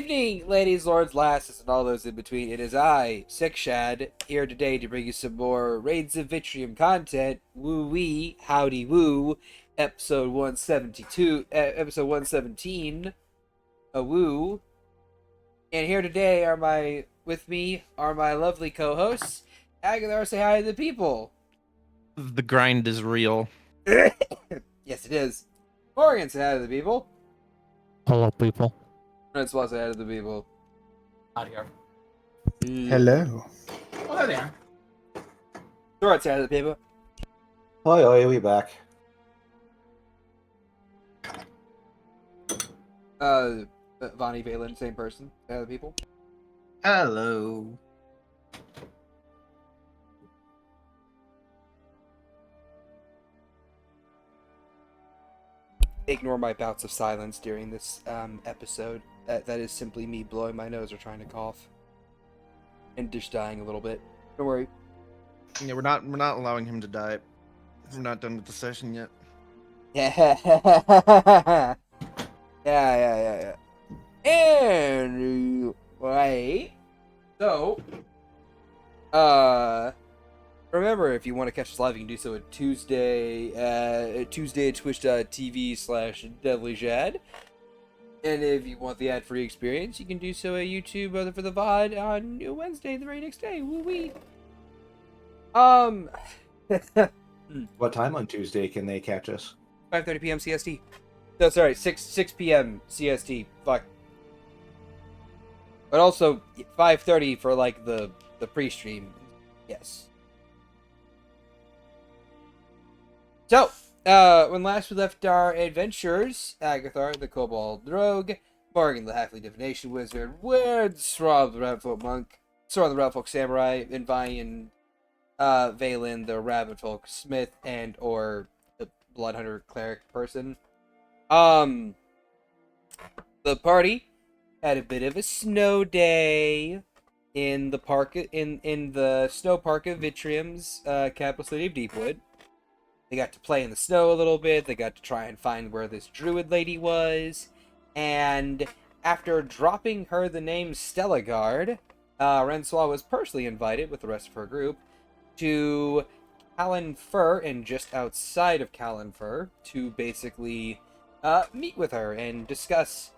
evening, ladies, lords, lasses, and all those in between. It is I, Shad, here today to bring you some more Rains of Vitrium content. Woo-wee, howdy woo, episode 172, episode 117, a woo. And here today with me are my lovely co-hosts. Aguilar, say hi to the people. The grind is real. Yes, it is. Morgan, say hi to the people. Hello, people. Francois, say hi to the people. Out here. Hello. Oh, there. Stuart, say hi to the people. Oi, oi, we back. Vonnie, Valen, same person. Say hi to the people. Hello. Ignore my bouts of silence during this episode. That is simply me blowing my nose or trying to cough. And just dying a little bit. Don't worry. Yeah, we're not allowing him to die. We're not done with the session yet. Yeah. Yeah. Anyway. So, remember, if you want to catch us live, you can do so at Tuesday at twitch.tv/deadlyshad. And if you want the ad-free experience, you can do so at YouTube for the VOD on Wednesday, the very next day. Woo-wee. What time on Tuesday can they catch us? 5:30 p.m. CST. No, sorry, 6 p.m. CST. Fuck. But also 5:30 for like the pre-stream. Yes. So, when last we left our adventurers, Agathar, the Kobold Rogue, Morgan, the Halfling Divination Wizard, Sora, the Rabbitfolk Monk, Sora, the Rabbitfolk Samurai, and Valian, Valen, the Rabbitfolk Smith, and or the Bloodhunter Cleric person. The party had a bit of a snow day in the park, in the snow park of Vitrium's capital city of Deepwood. They got to play in the snow a little bit. They got to try and find where this Druid lady was. And after dropping her the name Ch-ldr-n, Rensois was personally invited with the rest of her group to Calagrin, and just outside of Calagrin, to basically meet with her and discuss.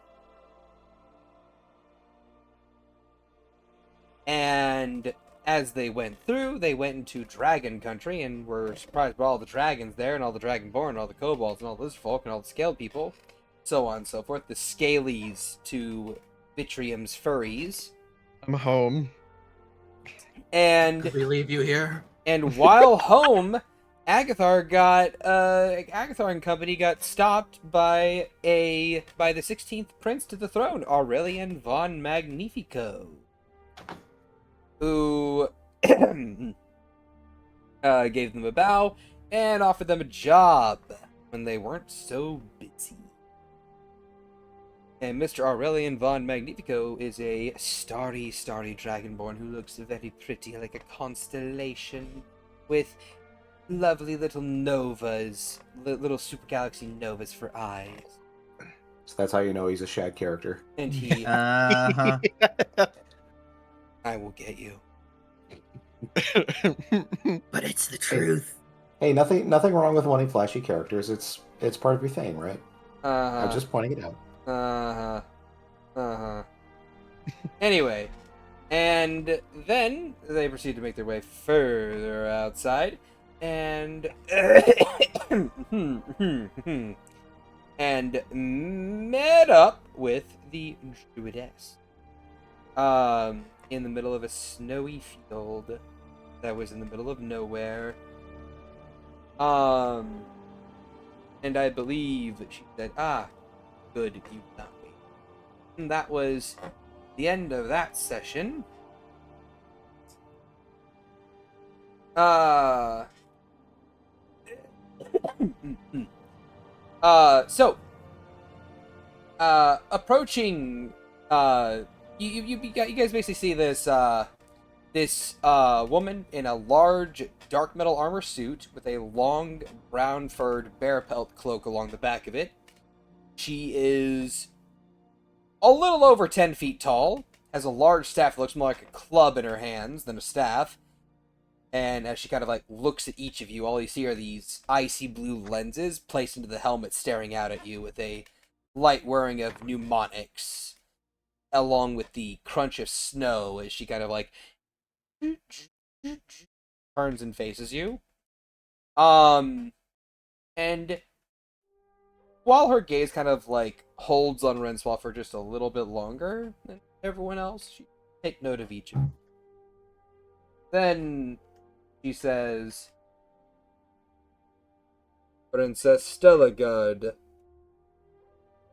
And as they went through, they went into Dragon Country and were surprised by all the dragons there, and all the Dragonborn, and all the kobolds, and all the lizard folk, and all the scaled people, so on and so forth. The scalies to Vitrium's furries. I'm home. And Could we leave you here? And while home, Agathar and company got stopped by the 16th prince to the throne, Aurelian von Magnifico, who gave them a bow and offered them a job when they weren't so busy. And Mr. Aurelian von Magnifico is a starry dragonborn who looks very pretty, like a constellation, with lovely little novas, little super galaxy novas for eyes. So that's how you know he's a Shad character. And he, Uh-huh. I will get you. But it's the truth. Hey, nothing wrong with wanting flashy characters. It's part of your thing, right? I'm just pointing it out. Anyway, and then they proceed to make their way further outside, and and met up with the Druidess. In the middle of a snowy field that was in the middle of nowhere. And I believe she said, good, you not wait. And that was the end of that session. Approaching, you guys basically see this woman in a large dark metal armor suit with a long brown furred bear pelt cloak along the back of it. She is a little over 10 feet tall, has a large staff that looks more like a club in her hands than a staff. And as she kind of like looks at each of you, all you see are these icy blue lenses placed into the helmet staring out at you with a light whirring of mnemonics along with the crunch of snow as she kind of like turns and faces you. And while her gaze kind of like holds on Renswall for just a little bit longer than everyone else, she take note of each of you. Then she says, Princess Stellagard, it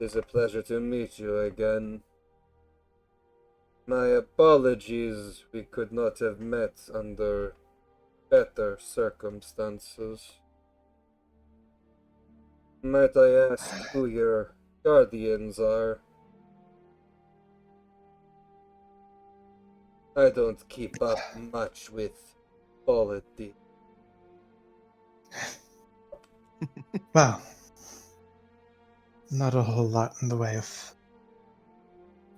is a pleasure to meet you again. My apologies, we could not have met under better circumstances. Might I ask who your guardians are? I don't keep up much with politics. Well, not a whole lot in the way of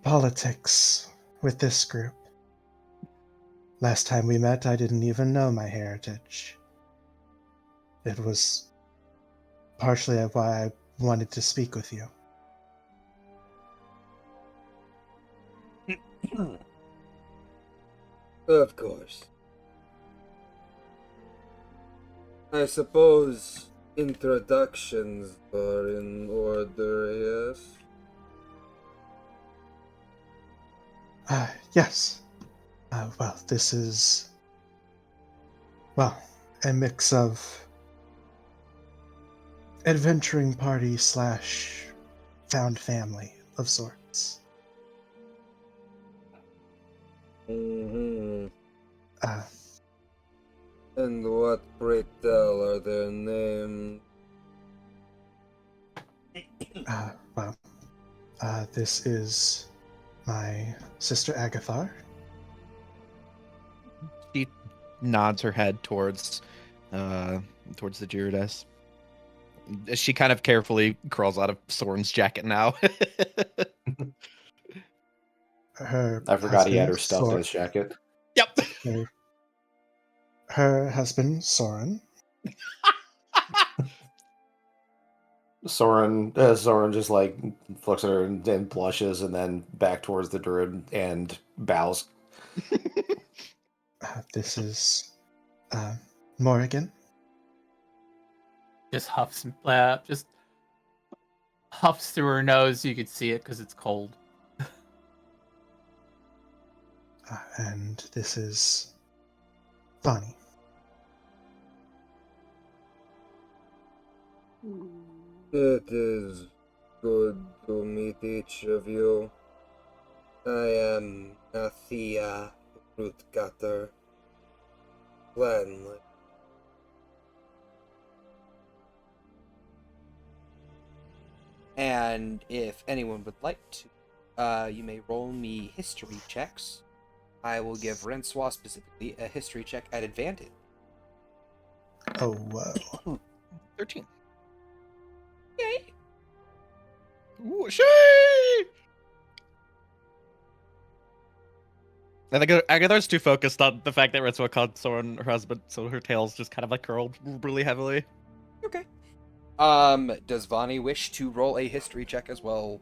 politics with this group. Last time we met, I didn't even know my heritage. It was partially why I wanted to speak with you. Of course. I suppose introductions are in order, yes? Yes. Well, this is... well, a mix of adventuring party slash found family of sorts. Mm-hmm. Uh, And what, pray tell, are their names? well, this is my sister Agathar. She nods her head towards the Druidess. She kind of carefully crawls out of Soren's jacket now. Her I forgot he had her husband, stuffed in his jacket. Yep. Her husband, Soren. Soren just like looks at her and blushes, and then back towards the druid and bows. This is Morrigan. Just huffs through her nose. You could see it because it's cold. And this is Vonnie. It is good to meet each of you. I am Nathia Rootcutter. Gladly. And if anyone would like to, you may roll me history checks. I will give Renswa specifically a history check at advantage. Oh, whoa. 13. Yay! Ooh, shee! I think Agathar's too focused on the fact that Ritsuo called Soren her husband, so her tail's just kind of like curled really heavily. Okay. Does Vonnie wish to roll a history check as well?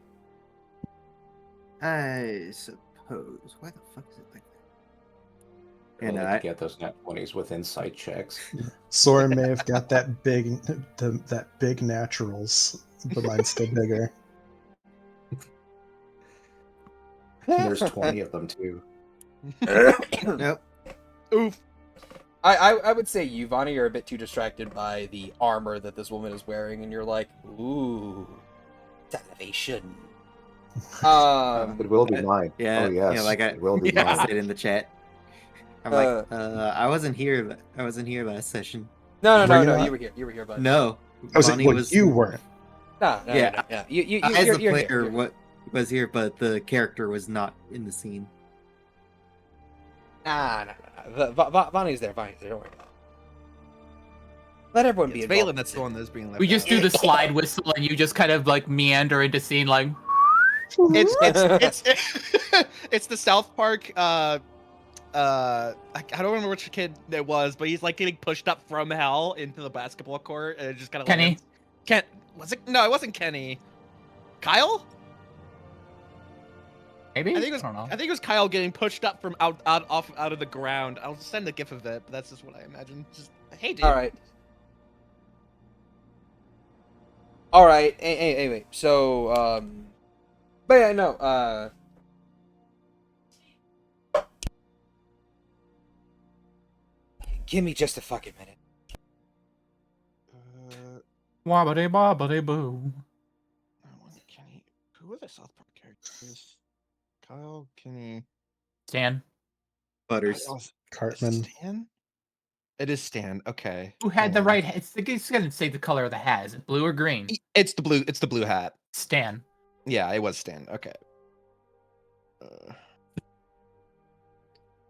I suppose. Why the fuck is it like that? And And to get those nat 20s with insight checks. Soren may have got that big naturals, but mine's still bigger. There's 20 of them too. Nope. Oof. I would say you, Vonnie, are a bit too distracted by the armor that this woman is wearing, and you're like, ooh, salivation. It will be mine. Yeah, Oh yes, yeah, like it will be I mine. said in the chat. I'm like, I wasn't here. I wasn't here last session. No, Were you no, not? you were here. You were here, bud. No, I was Bonnie like, well, you weren't. No, Yeah. no. You, I, as you're the here, player, you're what was here, but the character was not in the scene. Nah. Vonnie's there. Don't worry about it. Let everyone be It's involved. Valen that's the one that's being left We just out. do the slide whistle, and you just kind of like meander into scene, like. It's it's the South Park. I don't remember which kid it was, but he's like getting pushed up from hell into the basketball court, and it just kind of Kenny. lands. Ken was it? No, it wasn't Kenny. Kyle? Maybe? I think it was. I don't know. I think it was Kyle getting pushed up from out of the ground. I'll send a gif of it, but that's just what I imagine. Just hey, dude. All right. All right. Anyway, so but yeah, no. Give me just a fucking minute. Wobbity bobbity boo. Kenny. Who are the South Park characters? Kyle, Kenny, Stan. Butters. Cartman. Stan. It is Stan. Okay. Who had the Hold on. right? It's gonna say the color of the hat. Is it blue or green? It's the blue. It's the blue hat. Stan. Yeah, it was Stan. Okay.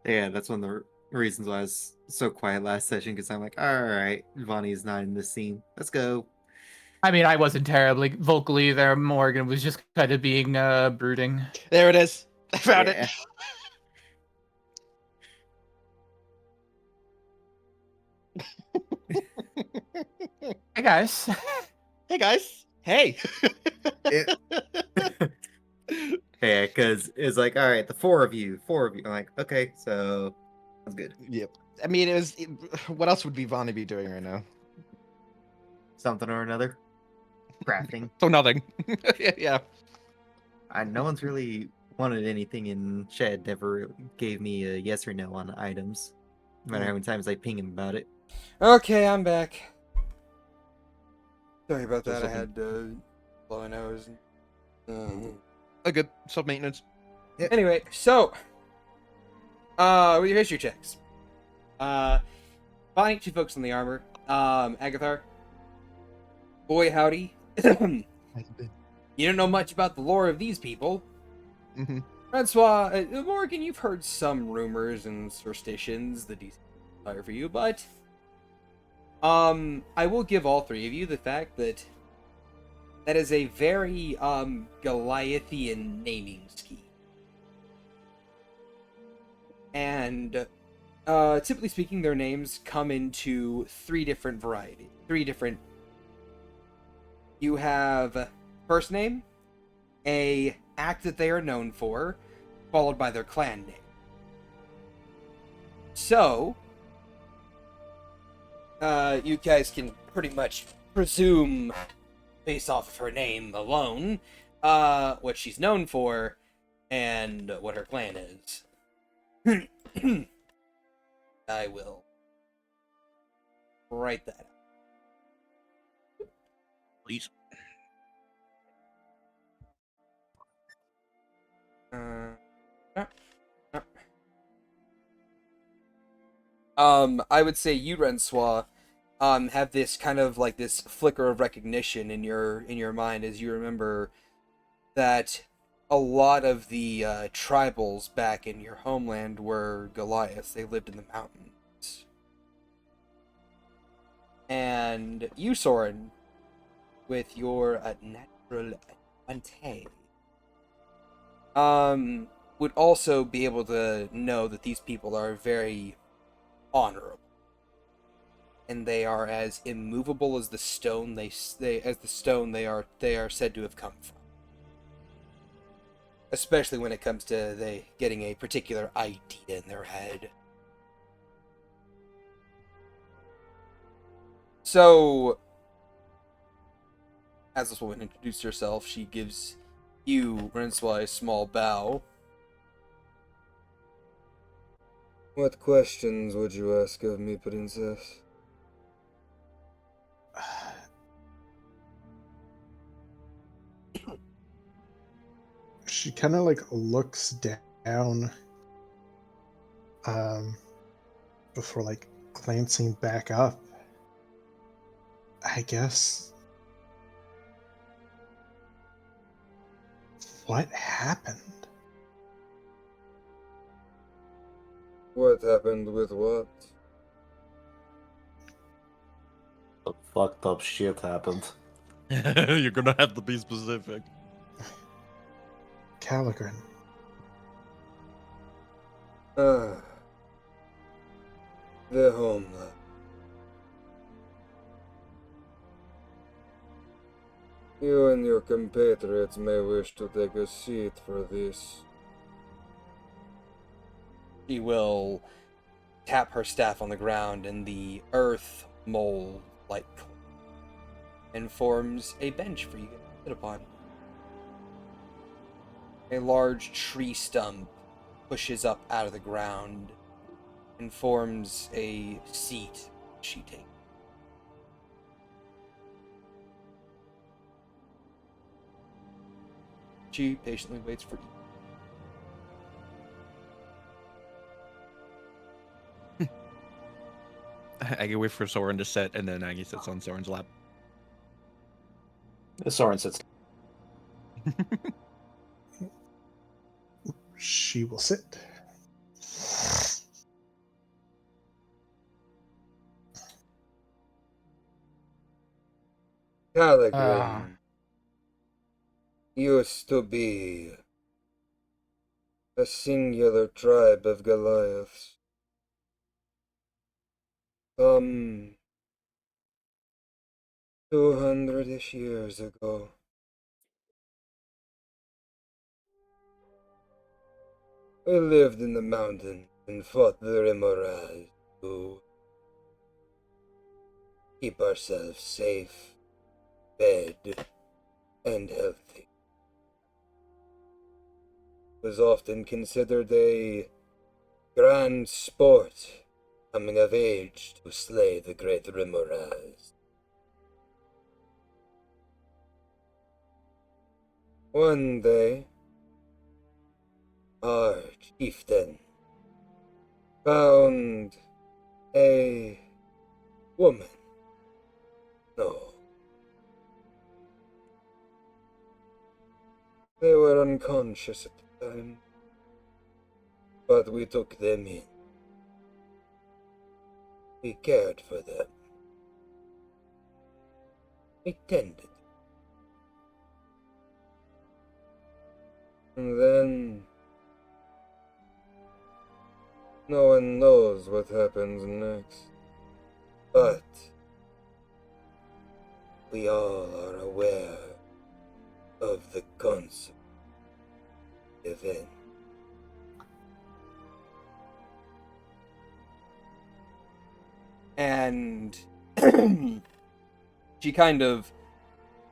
Yeah, that's one of the reasons why I was so quiet last session, because I'm like, all right, Vonnie's not in this scene. Let's go. I mean, I wasn't terribly vocal either. Morgan was just kind of being brooding. There it is. I found Yeah. it. Hey guys. Hey guys. Hey. Yeah, because it's like, all right, the four of you. I'm like, okay, so sounds good. Yep. I mean, what else would Vonnie be doing right now? Something or another. Crafting. So nothing. Yeah. No one's really wanted anything, and Shad never gave me a yes or no on items. No matter how many times I ping him about it. Okay, I'm back. Sorry about Just that. I looking- had blowing nose. A good self-maintenance. Anyway, so with your history checks, Bonnie, she focused on the armor. Agathar, boy howdy. You don't know much about the lore of these people. Mm-hmm. Francois, Morgan, you've heard some rumors and superstitions that he's fire for you, but I will give all three of you the fact that that is a very Goliathian naming scheme. And typically speaking, their names come into three different varieties. You have first name, a act that they are known for, followed by their clan name. So, you guys can pretty much presume, based off of her name alone, what she's known for, and what her clan is. I will write that out. Please. I would say you, Rensois, have this kind of like this flicker of recognition in your mind as you remember that a lot of the tribals back in your homeland were Goliaths. They lived in the mountains. And you, Soren, with your natural ante, would also be able to know that these people are very honorable, and they are as immovable as the stone they are said to have come from. Especially when it comes to they getting a particular idea in their head. So, as this woman introduced herself, she gives you, Rensois, a small bow. What questions would you ask of me, princess? She kind of like looks down before like glancing back up. I guess. What happened? What happened with what? The fucked up shit happened. You're gonna have to be specific. Calagrin. Ah, the homeland. You and your compatriots may wish to take a seat for this. She will tap her staff on the ground, and the earth mold like and forms a bench for you to sit upon. A large tree stump pushes up out of the ground and forms a seat she takes. She patiently waits for you. I can wait for Soren to sit, and then Aggie sits on Soren's lap. Soren sits. She will sit. Calagrin used to be a singular tribe of Goliaths. 200-ish years ago. We lived in the mountains and fought the Remoras to keep ourselves safe, fed, and healthy. It was often considered a grand sport coming of age to slay the great Remoras. One day, our chieftain found a woman. No. They were unconscious at the time, but we took them in. We cared for them. We tended. And then no one knows what happens next. But we all are aware of the concept event. And she kind of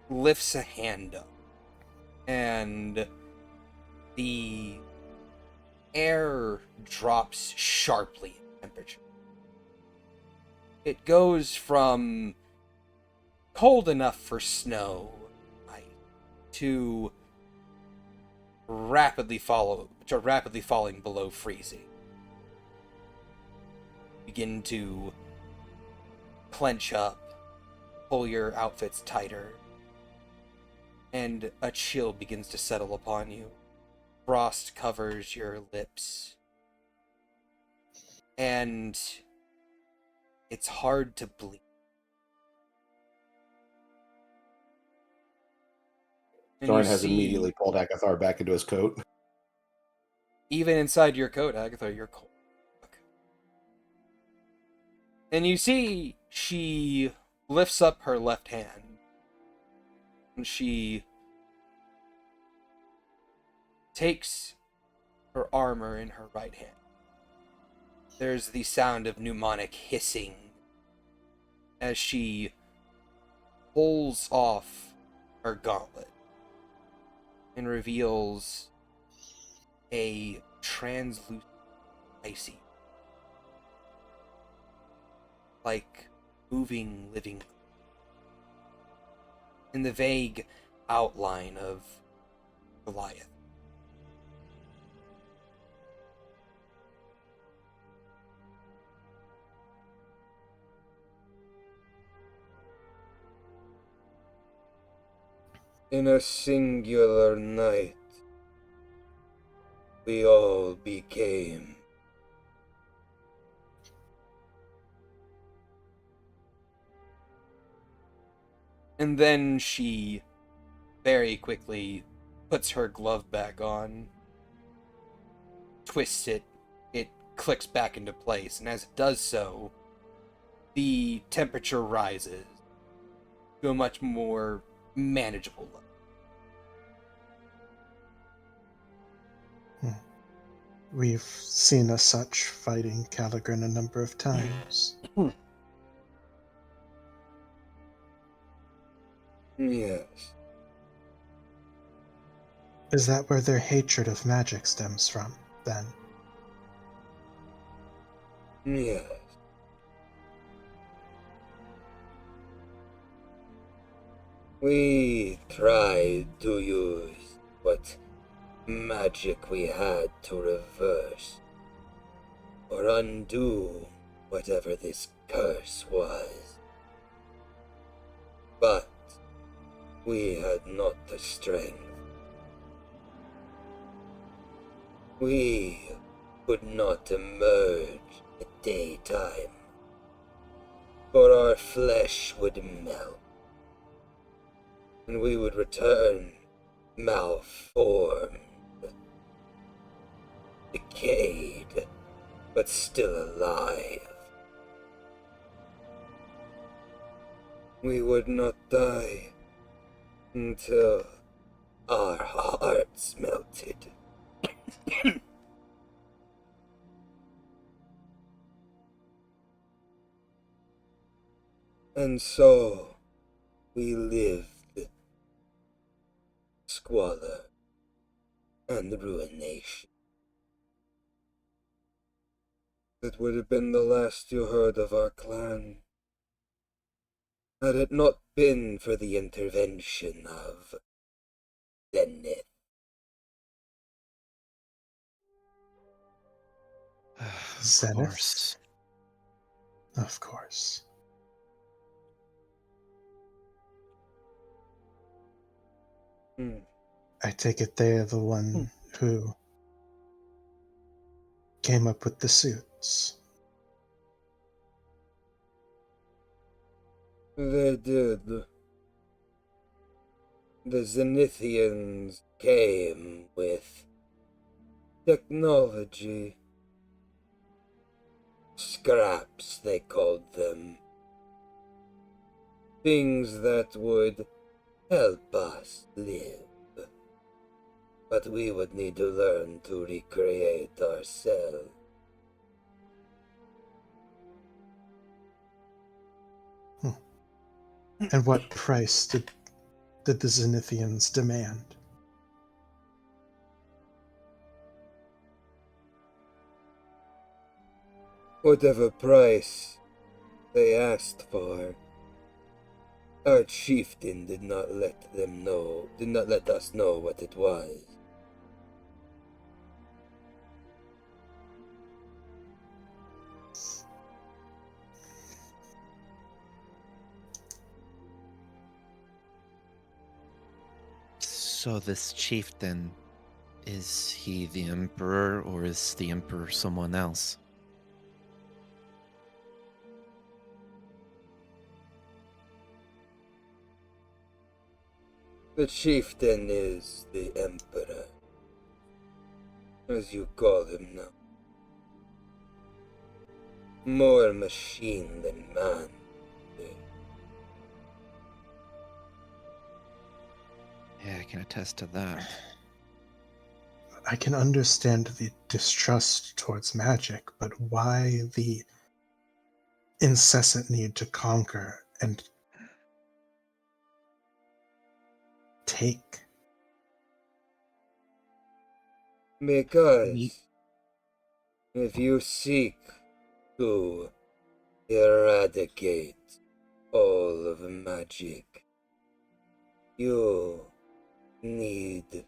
lifts a hand up, and the air drops sharply in temperature. It goes from cold enough for snow to rapidly falling below freezing. Begin to clench up, pull your outfits tighter, and a chill begins to settle upon you. Frost covers your lips, and it's hard to breathe. And Soren you has see, immediately pulled Agathar back into his coat. even inside your coat, Agatha, you're cold. Okay. And you see she lifts up her left hand, and she takes her armor in her right hand. There's the sound of pneumonic hissing as she pulls off her gauntlet and reveals a translucent icy, like moving living in the vague outline of Goliath. In a singular night, we all became. And then she very quickly puts her glove back on, twists it, it clicks back into place, and as it does so, the temperature rises to a much more manageable level. We've seen as such fighting Calagrin a number of times. Yes. Is that where their hatred of magic stems from, then? Yes. We tried to use what magic we had to reverse or undo whatever this curse was. But we had not the strength. We could not emerge at daytime, for our flesh would melt, and we would return malformed, decayed, but still alive. We would not die until our hearts melted. And so we lived squalor and ruination. It would have been the last you heard of our clan, had it not been for the intervention of Zenith. Of Zenith? course. Of course. I take it they are the one who came up with the suits. They did. The Zenithians came with technology. Scraps, they called them. Things that would help us live. But we would need to learn to recreate ourselves. And what price did the Zenithians demand? Whatever price they asked for, our chieftain did not let us know what it was. So this chieftain, is he the emperor or is the emperor someone else? The chieftain is the emperor, as you call him now. More machine than man. Yeah, I can attest to that. I can understand the distrust towards magic, but why the incessant need to conquer and take? Because if you seek to eradicate all of magic, you need to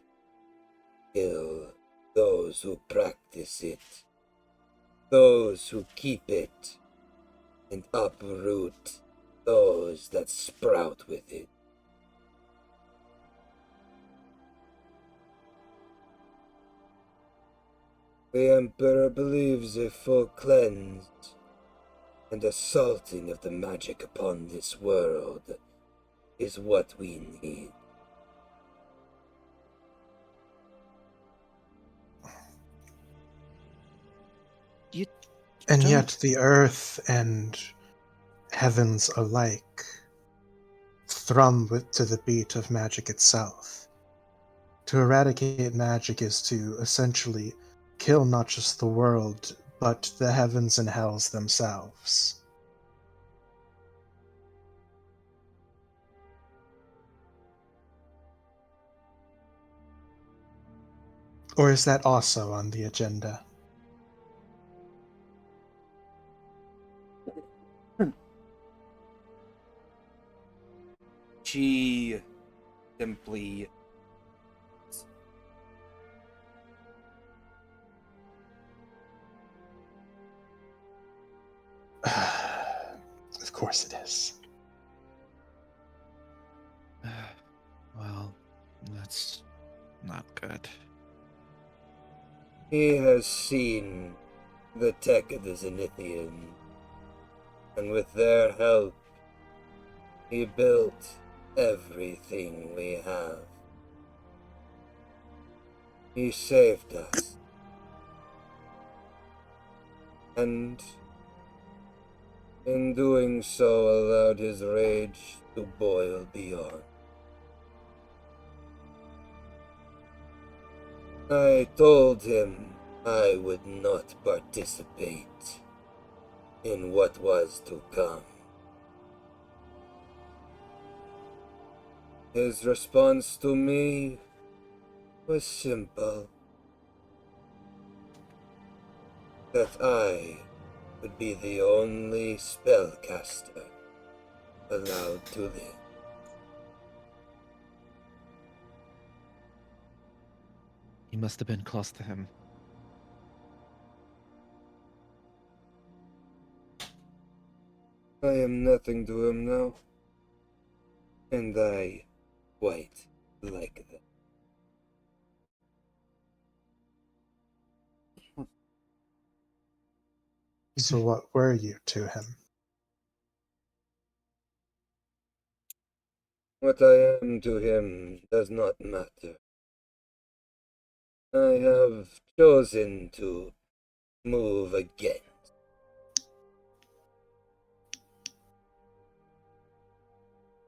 kill those who practice it, those who keep it, and uproot those that sprout with it. The Emperor believes a full cleanse and assaulting of the magic upon this world is what we need. And don't- yet the earth and heavens alike thrum to the beat of magic itself. To eradicate magic is to essentially kill not just the world, but the heavens and hells themselves. Or is that also on the agenda? She simply Of course it is. Well, that's not good. He has seen the tech of the Zenithian, and with their help, he built everything we have. He saved us. And in doing so allowed his rage to boil beyond. I told him I would not participate in what was to come. His response to me was simple. That I would be the only spellcaster allowed to live. You must have been close to him. I am nothing to him now, and I quite like that. So what were you to him? What I am to him does not matter. I have chosen to move again.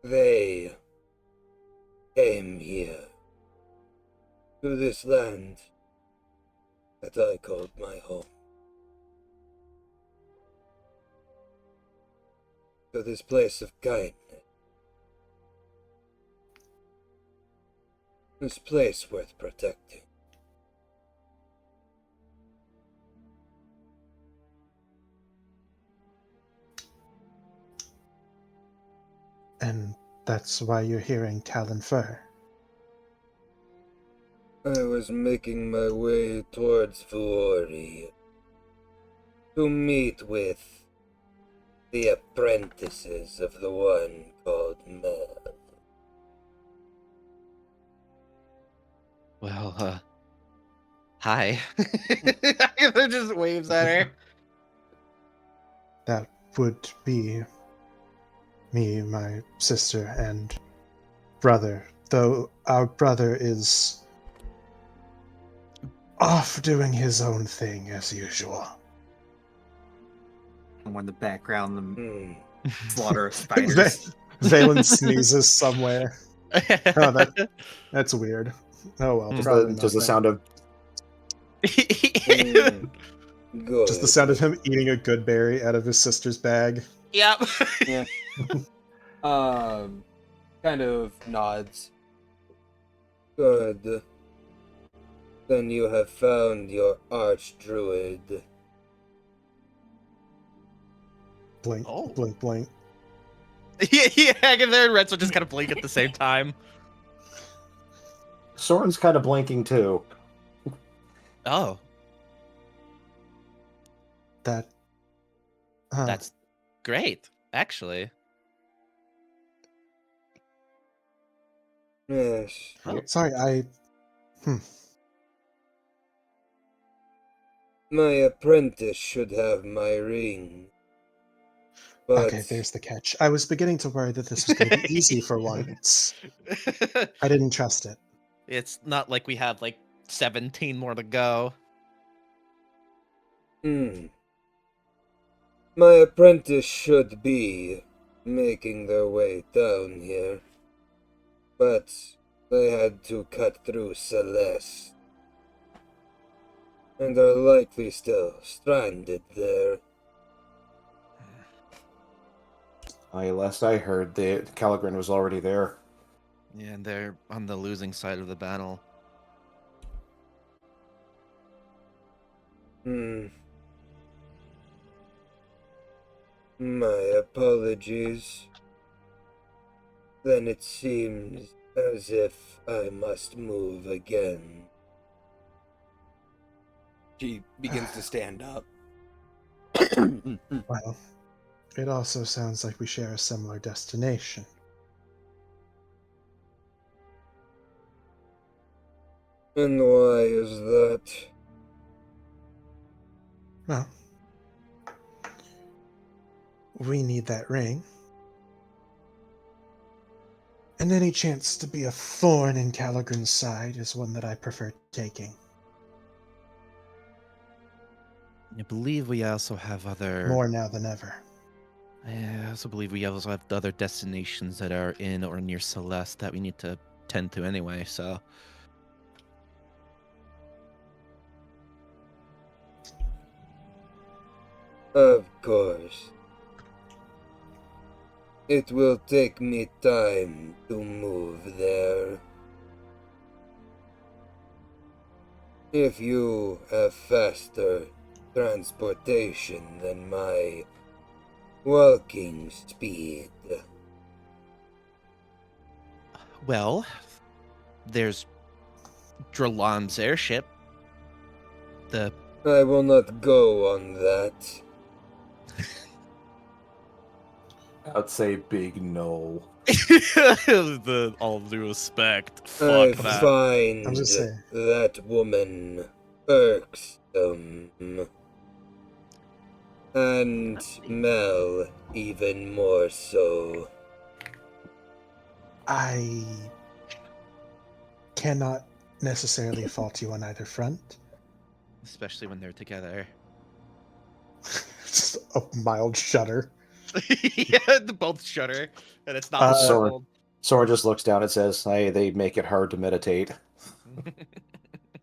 They came here, to this land that I called my home. To this place of kindness. This place worth protecting. And that's why you're here in Calagrin. I was making my way towards Vuori to meet with the apprentices of the one called Mel. Well, hi. It just waves at her. That would be me, my sister, and brother. Though our brother is off doing his own thing as usual. And in the background, the Hmm. slaughter of spiders. Valen sneezes somewhere. Oh, that's weird. Oh well, probably Just the nothing. sound of Good. Just the sound of him eating a good berry out of his sister's bag. Yep. yeah. Kind of nods. Good. Then you have found your arch-druid. Blink, Oh. blink, blink. Yeah, Agatha and Retzel just kind of blink at the same time. Soren's kind of blinking too. Oh, That. Huh. that's great, actually. Yes. Sorry, My apprentice should have my ring. But Okay, there's the catch. I was beginning to worry that this was going to be easy for once. I didn't trust it. It's not like we have like 17 more to go. Hmm. My apprentice should be making their way down here, but they had to cut through Celeste, and are likely still stranded there. Last I heard, the Calagrin was already there. Yeah, and they're on the losing side of the battle. My apologies. Then it seems as if I must move again. She begins to stand up. Well, it also sounds like we share a similar destination. And why is that? Well, we need that ring. And any chance to be a thorn in Calagrin's side is one that I prefer taking. I believe we also have other. More now than ever. I also believe we also have other destinations that are in or near Celeste that we need to tend to anyway. So. Of course. It will take me time to move there. If you have faster transportation than my walking speed. Well, there's ch-ldr-n's airship. I will not go on that. I'd say big no. All due respect. I Fuck that. find I'm just saying. that woman irksome. And Mel even more so. I cannot necessarily fault you on either front. Especially when they're together. Just a mild shudder. Yeah, they both shudder, and it's not Uh, Sora just looks down and says, "Hey, they make it hard to meditate."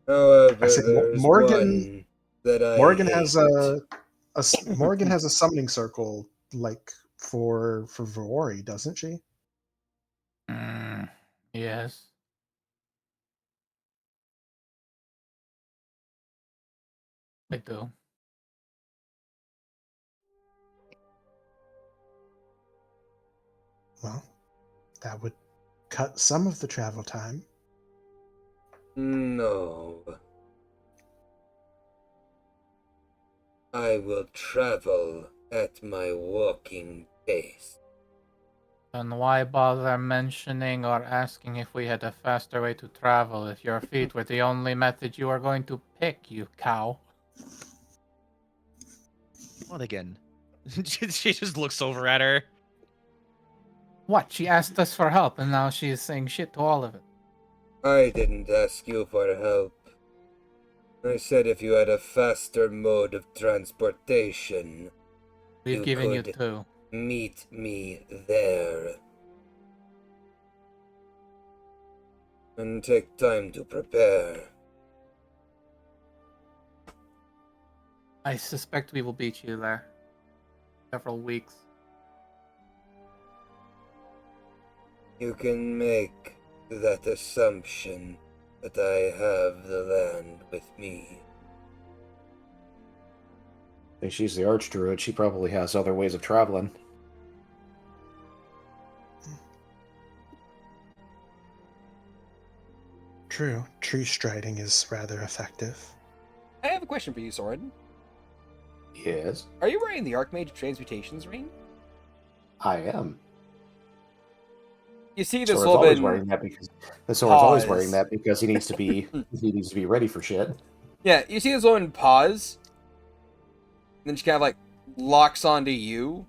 However, I say there's Morgan. one that I Morgan hate. has Morgan has a summoning circle like for Vuori, doesn't she? Yes. I do. Well, that would cut some of the travel time. No. I will travel at my walking pace. Then why bother mentioning or asking if we had a faster way to travel if your feet were the only method you were going to pick, you cow? What again? She just looks over at her. What? She asked us for help and now she's saying shit to all of it. I didn't ask you for help. I said if you had a faster mode of transportation, We've You given you could- two. meet me there. And take time to prepare. I suspect we will beat you there. Several weeks. You can make that assumption that I have the land with me. I think she's the archdruid. She probably has other ways of traveling. True, tree striding is rather effective. I have a question for you, Soren. Yes, Are you wearing the Archmage Transmutations ring? I am. You see this Sora's always woman. wearing that because Sora's always pause. wearing that because he needs to be ready for shit. Yeah, you see this woman pause. And then she kind of like locks onto you.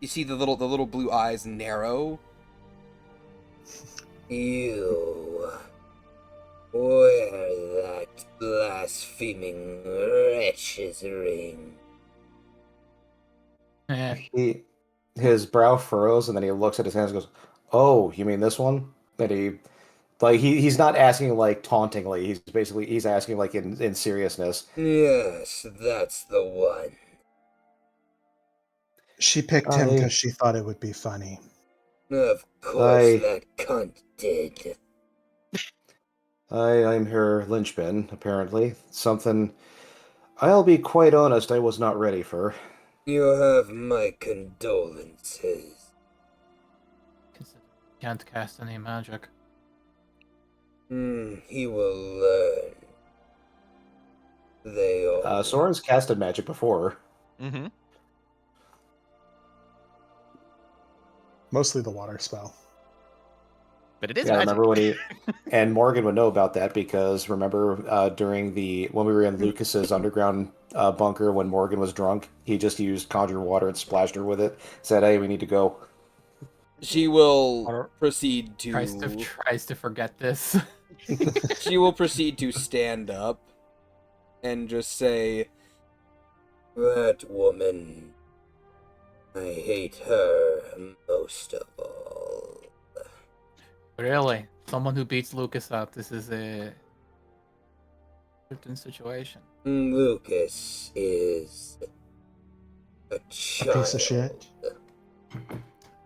You see the little blue eyes narrow. You. Where that blaspheming wretch's ring. Eh, His brow furrows, and then he looks at his hands and goes, "Oh, you mean this one?" And he's not asking like tauntingly. He's asking like in seriousness. Yes, that's the one. She picked him because I she thought it would be funny. Of course I that cunt did. I'm her linchpin. Apparently, something. I'll be quite honest. I was not ready for. You have my condolences. consider can't cast any magic. He will learn. They all. Soren's casted magic before. Mm-hmm. Mostly the water spell. But it is Yeah, I magic. remember when he and Morgan would know about that because remember during when we were in Lucas's underground bunker when Morgan was drunk, he just used conjure water and splashed her with it. Said, "Hey, we need to go." She will Or- proceed Tries to forget this. She will proceed to stand up and just say, That woman. I hate her most of all. Really? Someone who beats Lucas up. This is a certain situation. Lucas is a A child. piece of shit.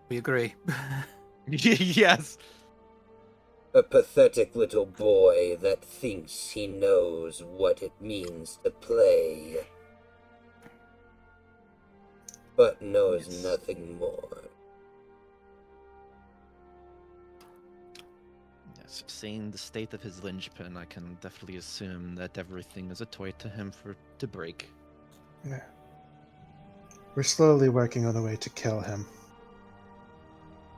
We agree. Yes. A pathetic little boy that thinks he knows what it means to play, but knows nothing more. Yes, seeing the state of his linchpin, I can definitely assume that everything is a toy to him to break. Yeah. We're slowly working on a way to kill him.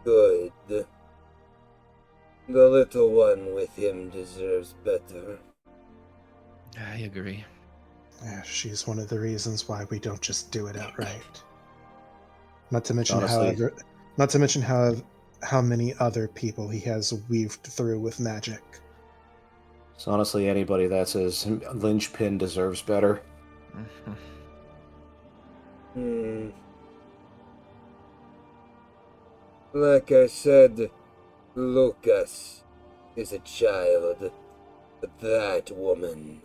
Good. The little one with him deserves better. I agree. Yeah, she's one of the reasons why we don't just do it outright. Not to mention, Honestly- how many other people he has weaved through with magic. So honestly, anybody that says linchpin deserves better. Mhm. Like I said, Lucas is a child, but that woman,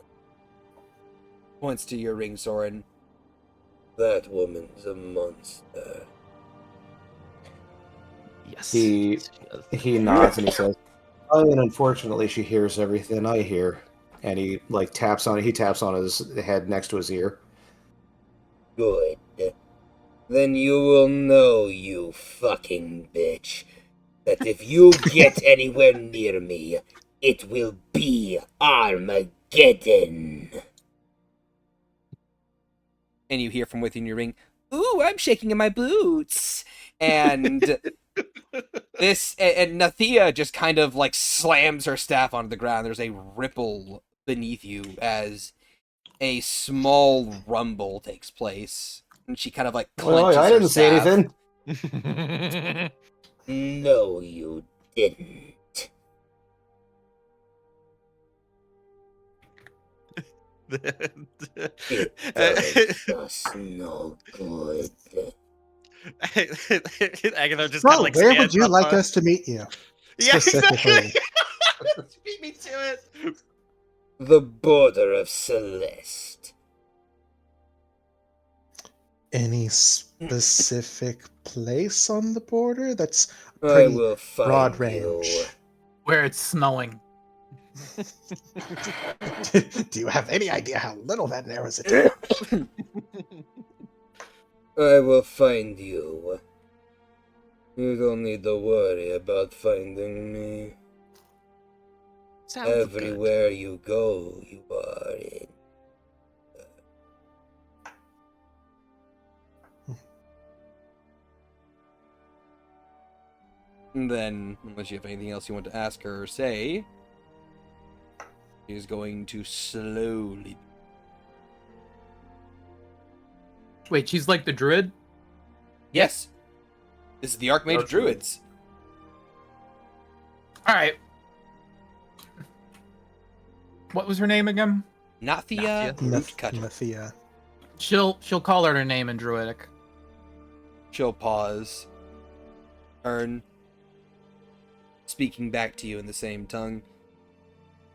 points to your ring, Soren. that woman's a monster. Yes. He nods and he says, "Oh, and unfortunately, she hears everything I hear." And he taps on his head next to his ear. Good. Then you will know, you fucking bitch, that if you get anywhere near me, it will be Armageddon. And you hear from within your ring, "Ooh, I'm shaking in my boots." And Nathia just kind of slams her staff onto the ground. There's a ripple beneath you as a small rumble takes place. And she kind of clenches Well, I her didn't say staff. anything. No, you didn't. It does us no good. Agatha just Well, kind of where would stands you up like on- us to meet you? Yeah, specifically? exactly. Beat me to it. The border of Celeste. Any specific place on the border? That's I pretty will find broad you. range. Where it's snowing. Do you have any idea how little that narrows it down? I will find you. You don't need to worry about finding me. Sounds good. Everywhere you go, you are in. And then, unless you have anything else you want to ask her or say, she's going to slowly. Wait, she's like the druid? Yes! This is the Archmage Archmage. Druids. Alright. What was her name again? Nathia Nathia. Rootcutter. Nathia. She'll call her name in Druidic. She'll pause. Turn. Speaking back to you in the same tongue.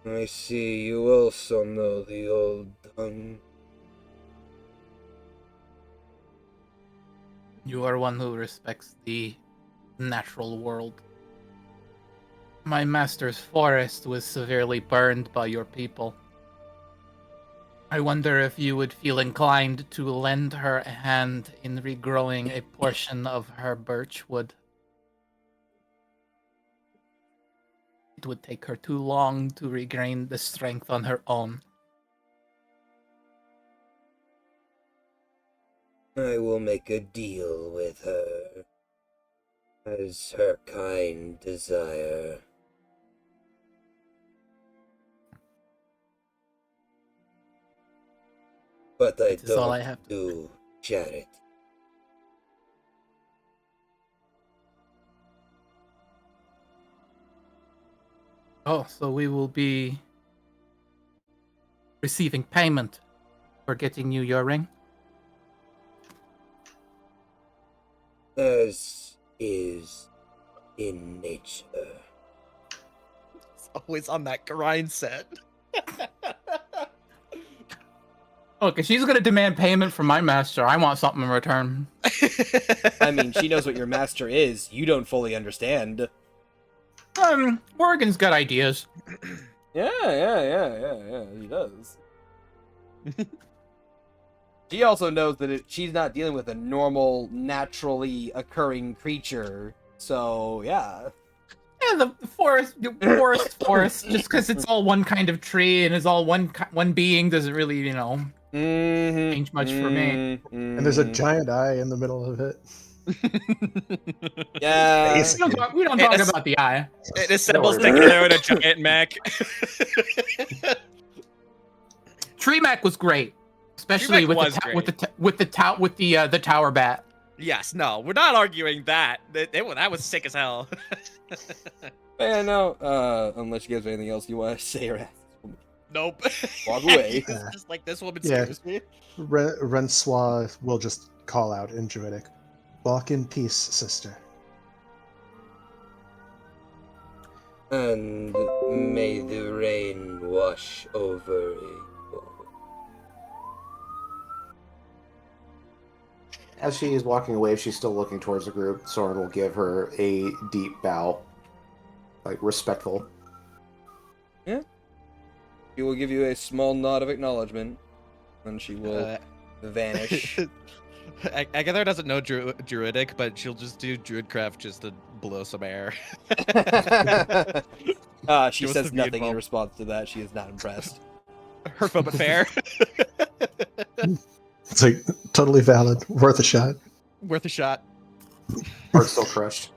I see you also know the old tongue. You are one who respects the natural world. My master's forest was severely burned by your people. I wonder if you would feel inclined to lend her a hand in regrowing a portion of her birch wood. It would take her too long to regain the strength on her own. I will make a deal with her, as her kind desire. But I That is all I don't have to do charity. Oh, so we will be receiving payment for getting you your ring? As is in nature. It's always on that grind set. Okay, she's gonna demand payment from my master. I want something in return. I mean, she knows what your master is. You don't fully understand. Morgan's got ideas. Yeah. He does. She also knows that she's not dealing with a normal, naturally occurring creature. So, yeah. Yeah, the forest, just because it's all one kind of tree and is all one being doesn't really, change much for me. And there's a giant eye in the middle of it. Yeah. We don't talk about the eye. It assembles together in a giant mech. Tree Mech was great, especially Tree Mech with was the tower bat. Yes, no, we're not arguing that. That was sick as hell. Yeah, no. Unless you guys have anything else you want to say or ask. Nope. Walk away. It's just like this woman Yeah. scares me. Rensois will just call out in Druidic. Walk in peace, sister. And may the rain wash over you. As she is walking away, she's still looking towards the group. Soren will give her a deep bow, like respectful. Yeah. She will give you a small nod of acknowledgement, and she will vanish. Agatha doesn't know Druidic, but she'll just do Druidcraft just to blow some air. She She wants says to be nothing in involved. response to that. She is not impressed. Her Boba Fair. It's like totally valid, worth a shot. Worth a shot. Heart still crushed.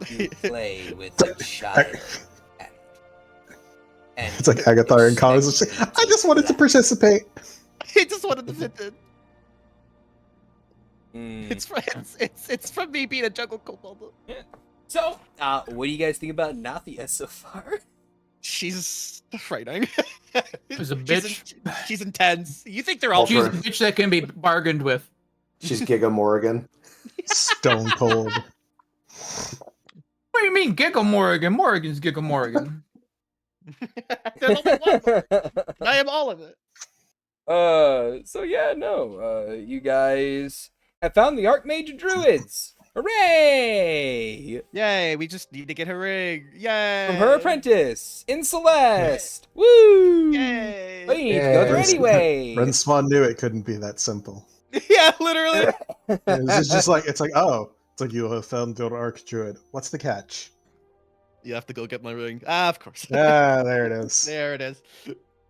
You play with a child. And It's like Agathar in comments. It's like, I just wanted to participate. He just wanted to fit in. Mm. It's from me being a jungle kobold. So, what do you guys think about Nathia so far? She's frightening. She's a bitch. She's intense. You think they're all She's a Ultra. bitch that can be bargained with. She's Giga Morrigan. Stone cold. What do you mean, Giga Morrigan? Morrigan's Giga Morrigan. There's only one. I am all of it. So yeah, no, you guys have found the Archmage Druids. Hooray! Yay, we just need to get her ring. Yay. From her apprentice, in Celeste. Woo! Yay. But you need to go there Yay. anyway. Renswan knew it couldn't be that simple. Yeah, literally. It's just like, it's like you have found your Arch Druid. What's the catch? You have to go get my ring. Ah, of course. Ah, there it is. There it is.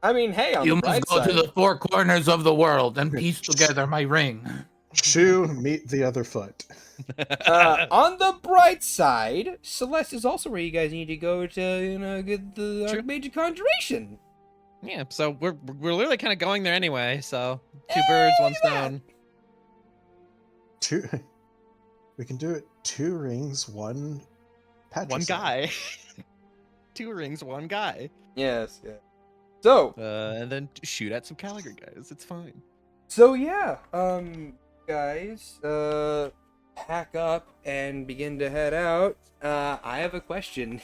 I mean, hey, on You the must bright go side, to the four corners of the world and piece together my ring. Shoe meet the other foot. on the bright side, Celeste is also where you guys need to go to, get the True. Archmage Conjuration. Yeah, so we're literally kind of going there anyway. So 2 birds, 1 stone. We can do it. 2 rings, 1 patricide. One guy. 2 rings, 1 guy. Yes, yeah. So, And then shoot at some Calagrin guys. It's fine. So yeah, guys, pack up and begin to head out. I have a question.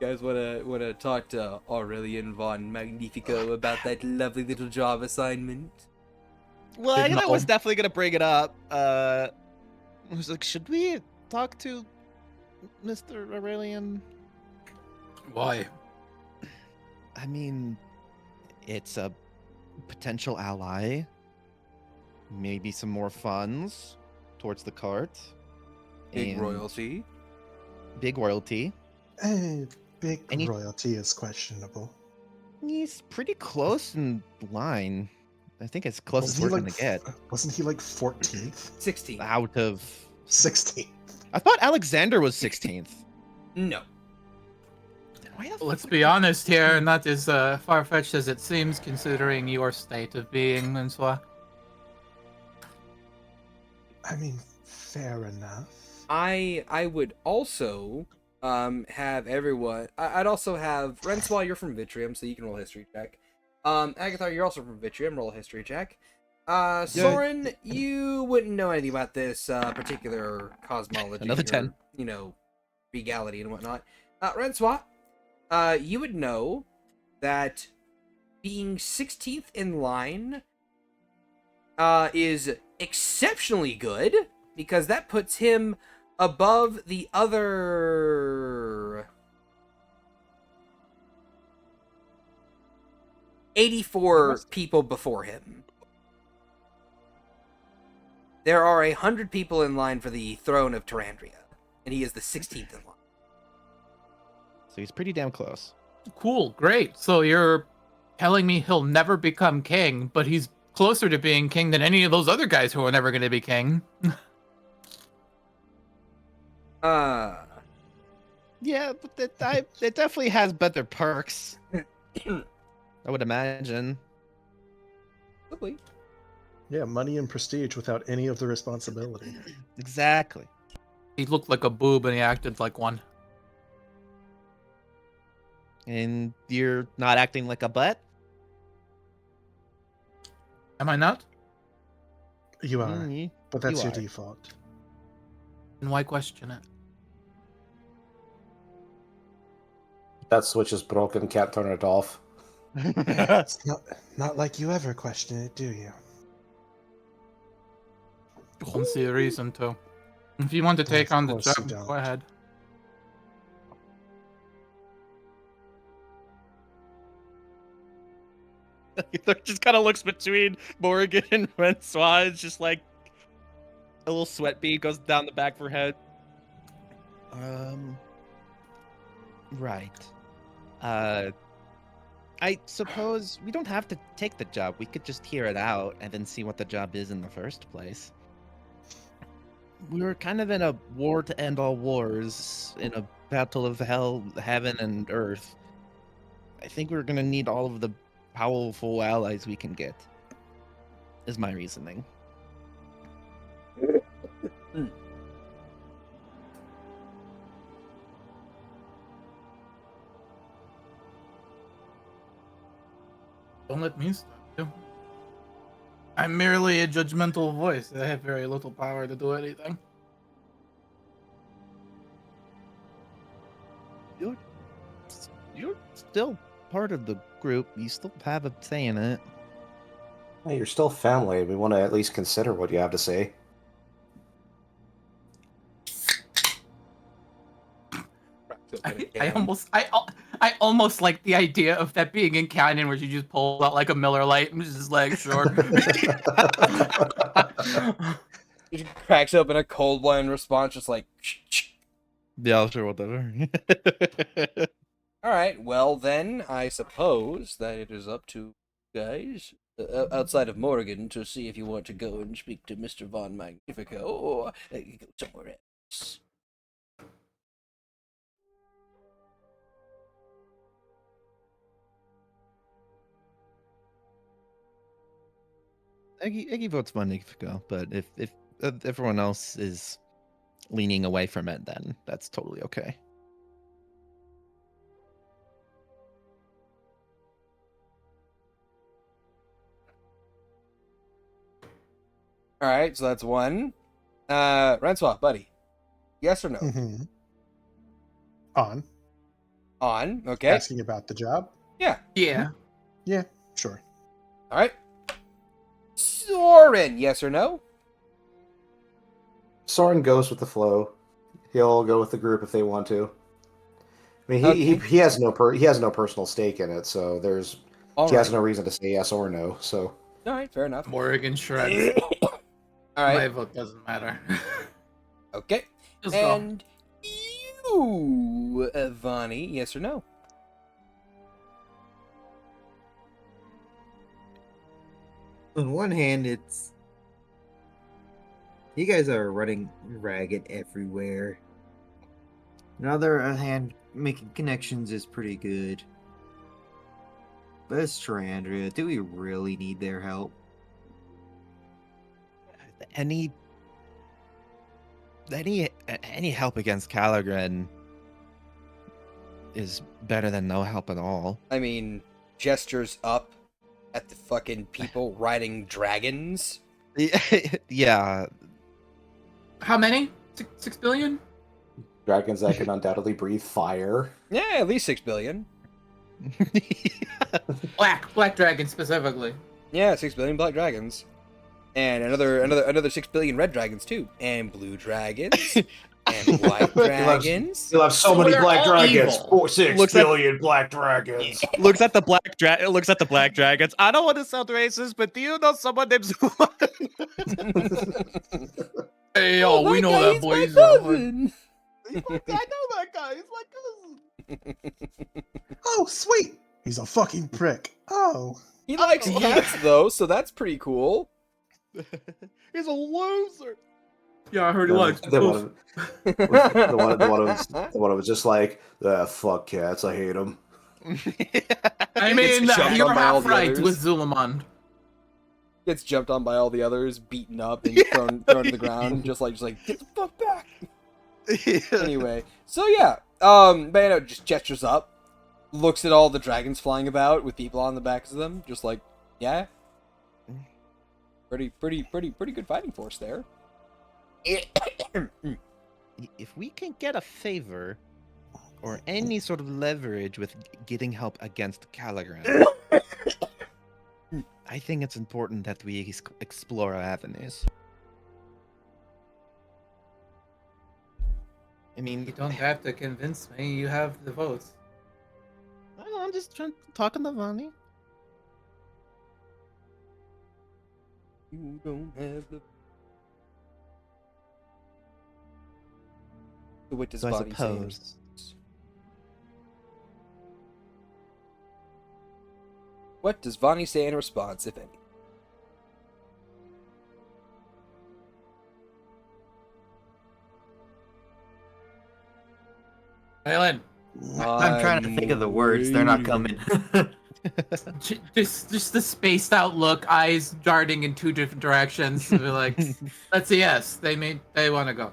You guys wanna talk to Aurelian von Magnifico about that lovely little job assignment? Well, I No. was definitely gonna bring it up. I was like, should we talk to Mr. Aurelian? Why? I mean, it's a potential ally. Maybe some more funds towards the cart. Big and royalty. Big royalty. Big And he- royalty is questionable. He's pretty close in line. I think as close as we're gonna get. Wasn't he like 14th? 16. Out of 16th. I thought Alexander was 16th. No. Then why the Let's fuck- be honest here, not as far-fetched as it seems, considering your state of being, Francois. I mean, fair enough. I would also have everyone. I'd also have Rensois. You're from Vitrium, so you can roll a history check. Agathar, you're also from Vitrium. Roll a history check. Soren, you wouldn't know anything about this particular cosmology. Another or, 10. Regality and whatnot. Rensois, you would know that being 16th in line is exceptionally good, because that puts him above the other 84 people before him. There are 100 people in line for the throne of Tyrandria, and he is the 16th in line. So he's pretty damn close. Cool, great. So you're telling me he'll never become king, but he's closer to being king than any of those other guys who are never going to be king. Yeah, but it definitely has better perks. I would imagine. Probably. Yeah, money and prestige without any of the responsibility. Exactly. He looked like a boob and he acted like one. And you're not acting like a butt? Am I not? You are, Mm, but that's you your are. default. And why question it? That switch is broken. Can't turn it off. It's not like you ever question it, do you? Don't see a reason to. If you want to take Of on the course you job, don't. go ahead. Just kind of looks between Morgan and Francois. It's just like a little sweat bead goes down the back of her head. Right. I suppose we don't have to take the job. We could just hear it out and then see what the job is in the first place. We were kind of in a war to end all wars, in a battle of hell, heaven, and earth. I think we're gonna need all of the powerful allies we can get, is my reasoning. Don't let me stop you. I'm merely a judgmental voice. I have very little power to do anything. You're still part of the group. You still have a say in it. Hey, you're still family. We want to at least consider what you have to say. I almost like the idea of that being in canon, where she just pulls out like a Miller Lite and just like, sure. He just cracks open a cold one in response, just like. Yeah, sure, whatever. All right, well then, I suppose that it is up to you guys outside of Morgan to see if you want to go and speak to Mr. Von Magnifico, or you go somewhere else. Eggy votes Magnifico, but if everyone else is leaning away from it, then that's totally okay. All right, so that's one. Francois, buddy, yes or no? Mm-hmm. On. On. Okay. Asking about the job? Yeah. Yeah. Yeah, sure. All right. Soren, yes or no? Soren goes with the flow. He'll go with the group if they want to. I mean, Okay. he has no personal stake in it, so All he has right. no reason to say yes or no. So All right, fair enough. Morgan shreds. All My right. vote doesn't matter. Okay. Just go. And you, Vonnie, yes or no? On one hand, it's you guys are running ragged everywhere. On the other hand, making connections is pretty good. But it's ch-ldr-n, do we really need their help? Any help against Calagrin is better than no help at all. I mean, gestures up at the fucking people riding dragons. Yeah. How many? 6 billion? dragons that can undoubtedly breathe fire. Yeah, at least 6 billion. Black dragon specifically. Yeah, 6 billion black dragons. And another 6 billion red dragons too. And blue dragons. And white dragons. You'll have so So many they're black all dragons. evil. 6 Looks like- billion black dragons. looks at the black dragons. I don't want to sound racist, but do you know someone named Zuma? Hey, yo, we know that boy. He's cousin. I know that guy. He's my cousin. Oh, sweet. He's a fucking prick. Oh. He likes cats though, so that's pretty cool. He's a loser. Yeah, I heard he likes The one was just like, fuck cats, I hate them. I mean, Gets jumped you're on by all half the right others. with Zulamond. Gets jumped on by all the others, beaten up and thrown to the ground, just like get the fuck back. Anyway, so yeah, Bayano just gestures up, looks at all the dragons flying about with people on the backs of them, just like, yeah, pretty good fighting force there. If we can get a favor or any sort of leverage with getting help against Calagrin, I think it's important that we explore our avenues. I mean, You don't have to convince me. You have the votes. I don't know, I'm just talking to Vonnie. You don't have the. So what does So I Bonnie say? in suppose. What does Vonnie say in response, if any? Alan, I'm trying to think of the words. They're not coming. just the spaced out look, eyes darting in two different directions. They're like, that's a yes. They want to go.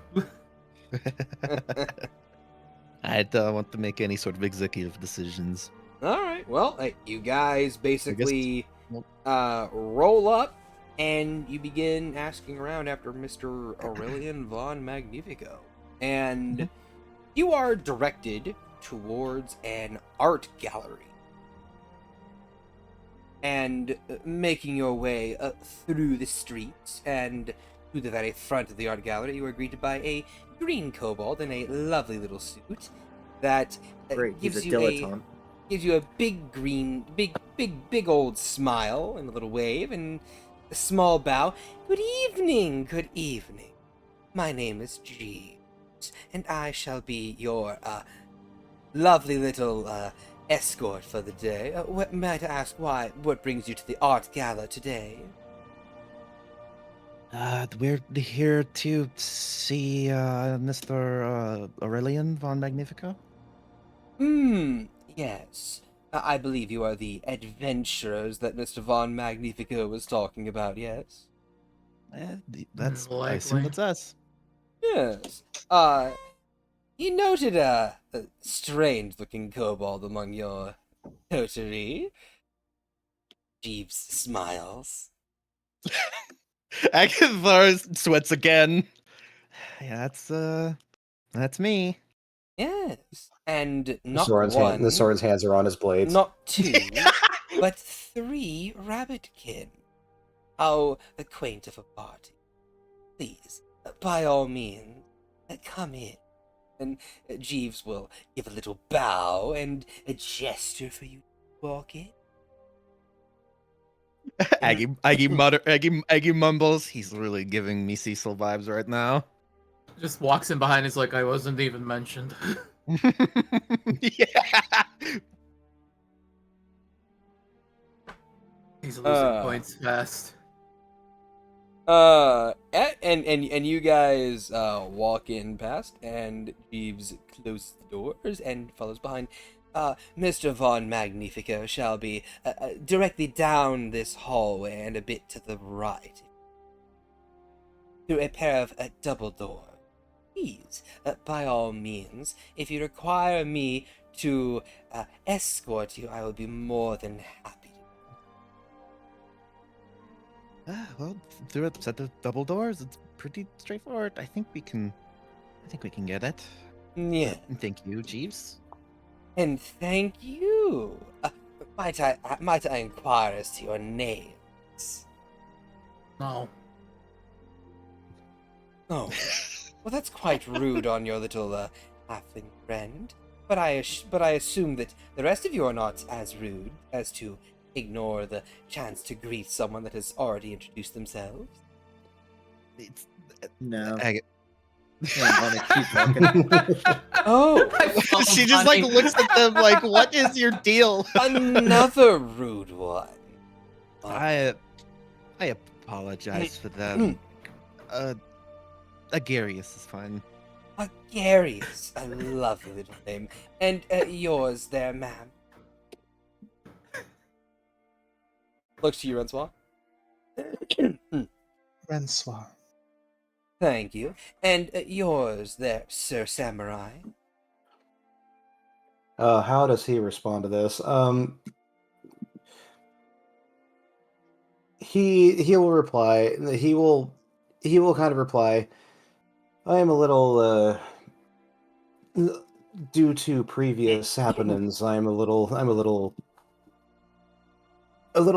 I don't want to make any sort of executive decisions. All right. Well, you guys basically well- roll up, and you begin asking around after Mr. Aurelian von Magnifico, and you are directed towards an art gallery. And making your way through the streets and to the very front of the art gallery, you are greeted by a green kobold in a lovely little suit that Great, he's gives a you dilettante. gives you a big old smile and a little wave and a small bow. Good evening, good evening. My name is Jeeves, and I shall be your lovely little escort for the day. What might I ask? What brings you to the art gala today? We're here to see Mr. Aurelian von Magnifico. Yes. I believe you are the adventurers that Mr. Von Magnifico was talking about, yes? That's I assume Likely. that's us. Yes. You noted a strange-looking kobold among your coterie. Jeeves smiles. Agatha sweats again. Yeah, that's me. Yes, and The not the one, sword's hands are on his blades. not two, but 3 rabbitkin. How quaint of a party. Please, by all means, come in. And Jeeves will give a little bow and a gesture for you to walk in. Aggie mumbles. He's really giving me Cecil vibes right now. Just walks in behind. He's like, I wasn't even mentioned. Yeah. He's losing points fast. And you guys walk in past, and Jeeves closes the doors and follows behind. Mr. Von Magnifico shall be directly down this hallway and a bit to the right, through a pair of double doors. Please, by all means, if you require me to escort you, I will be more than happy. Well, through a set of double doors, it's pretty straightforward. I think we can get it. Yeah. Thank you, Jeeves. And thank you. Might I inquire as to your names? No. Oh, well, that's quite rude on your little halfling friend. But I assume that the rest of you are not as rude as to ignore the chance to greet someone that has already introduced themselves. It's No. Ag- I want to keep talking. Oh, she just like looks at them like, "What is your deal?" another rude one. I apologize for them. Agarius is fine. Agarius, a lovely little name. And yours there, ma'am. Looks to you, Rensoir. Rensoir. Thank you. And yours there, Sir Samurai. How does he respond to this? He will reply. He will kind of reply. I am a little due to previous happenings. I'm a little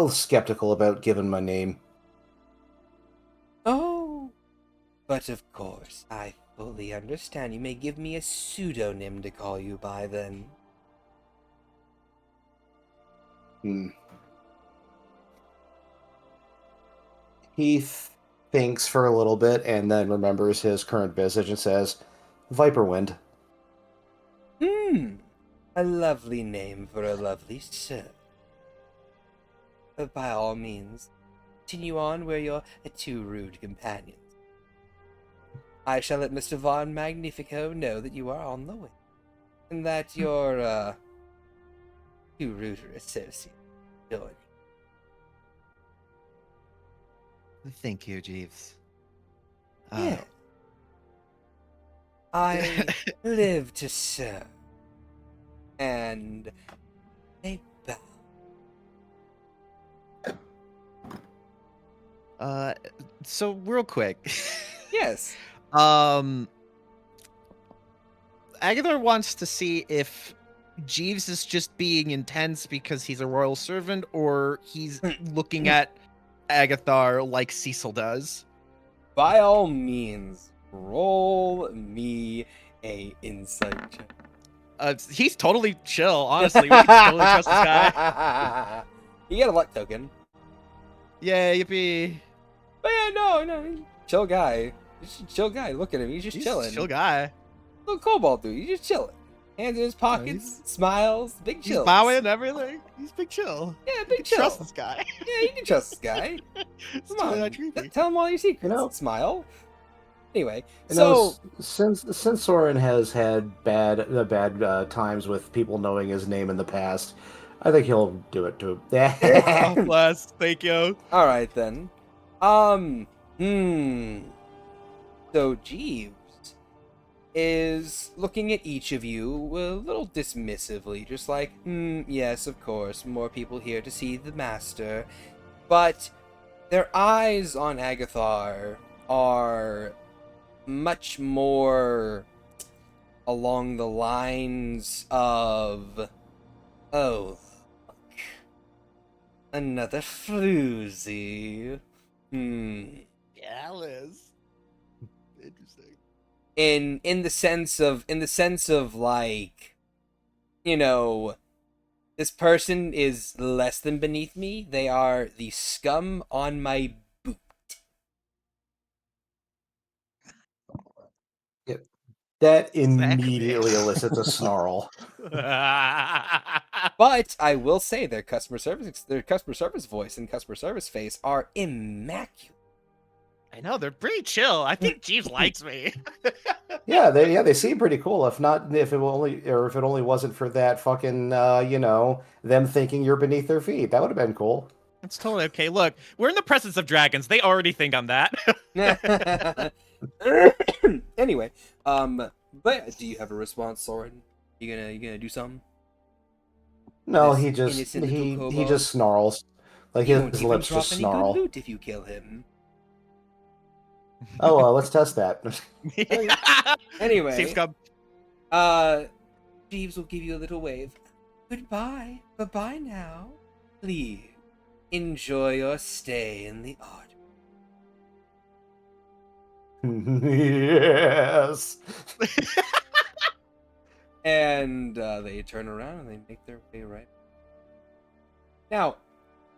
skeptical about giving my name. Oh, but of course, I fully understand. You may give me a pseudonym to call you by then. He thinks for a little bit and then remembers his current visage and says, Viperwind. A lovely name for a lovely sir. But by all means, continue on where you're two rude companions. I shall let Mr. Von Magnifico know that you are on the way, and that your two ruder associates join you. Thank you, Jeeves. Yeah. I live to serve. And they bow. So real quick. Yes. Agador wants to see if Jeeves is just being intense because he's a royal servant, or he's looking at Agathar like Cecil does. By all means, roll me a insight check. He's totally chill, honestly. We can totally trust this guy. You get a luck token. Yeah, yippee. But yeah, no, chill guy. Just chill guy. Look at him. He's just He's chilling. a chill guy. Little kobold dude. He's just chilling. Hands in his pockets, smiles, big He's chill. bowing and everything. He's big chill. Yeah, big You chill. trust this guy. Yeah, you can trust this guy. It's Come totally on, not creepy. tell him all your secrets. You know- Smile. Anyway, You so know, since Soren has had bad times with people knowing his name in the past, I think he'll do it to him. Oh, bless. Thank you. all right then. So Jeeves is looking at each of you a little dismissively, just like, yes, of course, more people here to see the master, but their eyes on Agathar are much more along the lines of, oh, look, another floozy. Yeah, Liz. Interesting. In the sense of like, you know, this person is less than beneath me. They are the scum on my boot. Yep. That Exactly. immediately elicits a snarl. But I will say their customer service voice and customer service face are immaculate. I know, they're pretty chill. I think Jeeves likes me. They seem pretty cool. If it only wasn't for that fucking them thinking you're beneath their feet, that would have been cool. It's totally okay. Look, we're in the presence of dragons. They already think I'm that. Anyway, but do you have a response, Soren? You gonna do something? No, This he just innocent little he kobold? just snarls. Like He won't his even lips drop just any good snarl. loot if you kill him. Oh, let's test that. Anyway, Seems scum. Jeeves will give you a little wave. Goodbye. Bye-bye now. Please, enjoy your stay in the art. Yes. And they turn around and they make their way right. Now,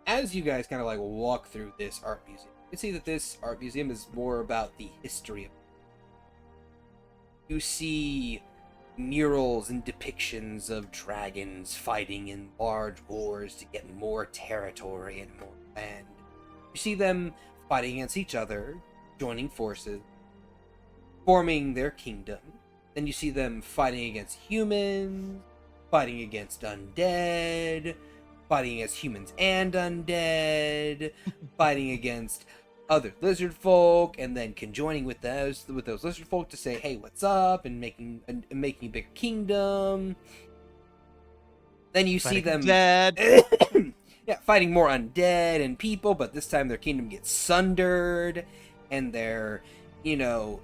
as you guys kind of like walk through this art museum, you can see that this art museum is more about the history of it. You see murals and depictions of dragons fighting in large wars to get more territory and more land. You see them fighting against each other, joining forces, forming their kingdom. Then you see them fighting against humans, fighting against undead, fighting against humans and undead, fighting against other lizard folk, and then conjoining with those lizard folk to say, "Hey, what's up?" and making a bigger kingdom. Then you see them dead. yeah, fighting more undead and people, but this time their kingdom gets sundered, and their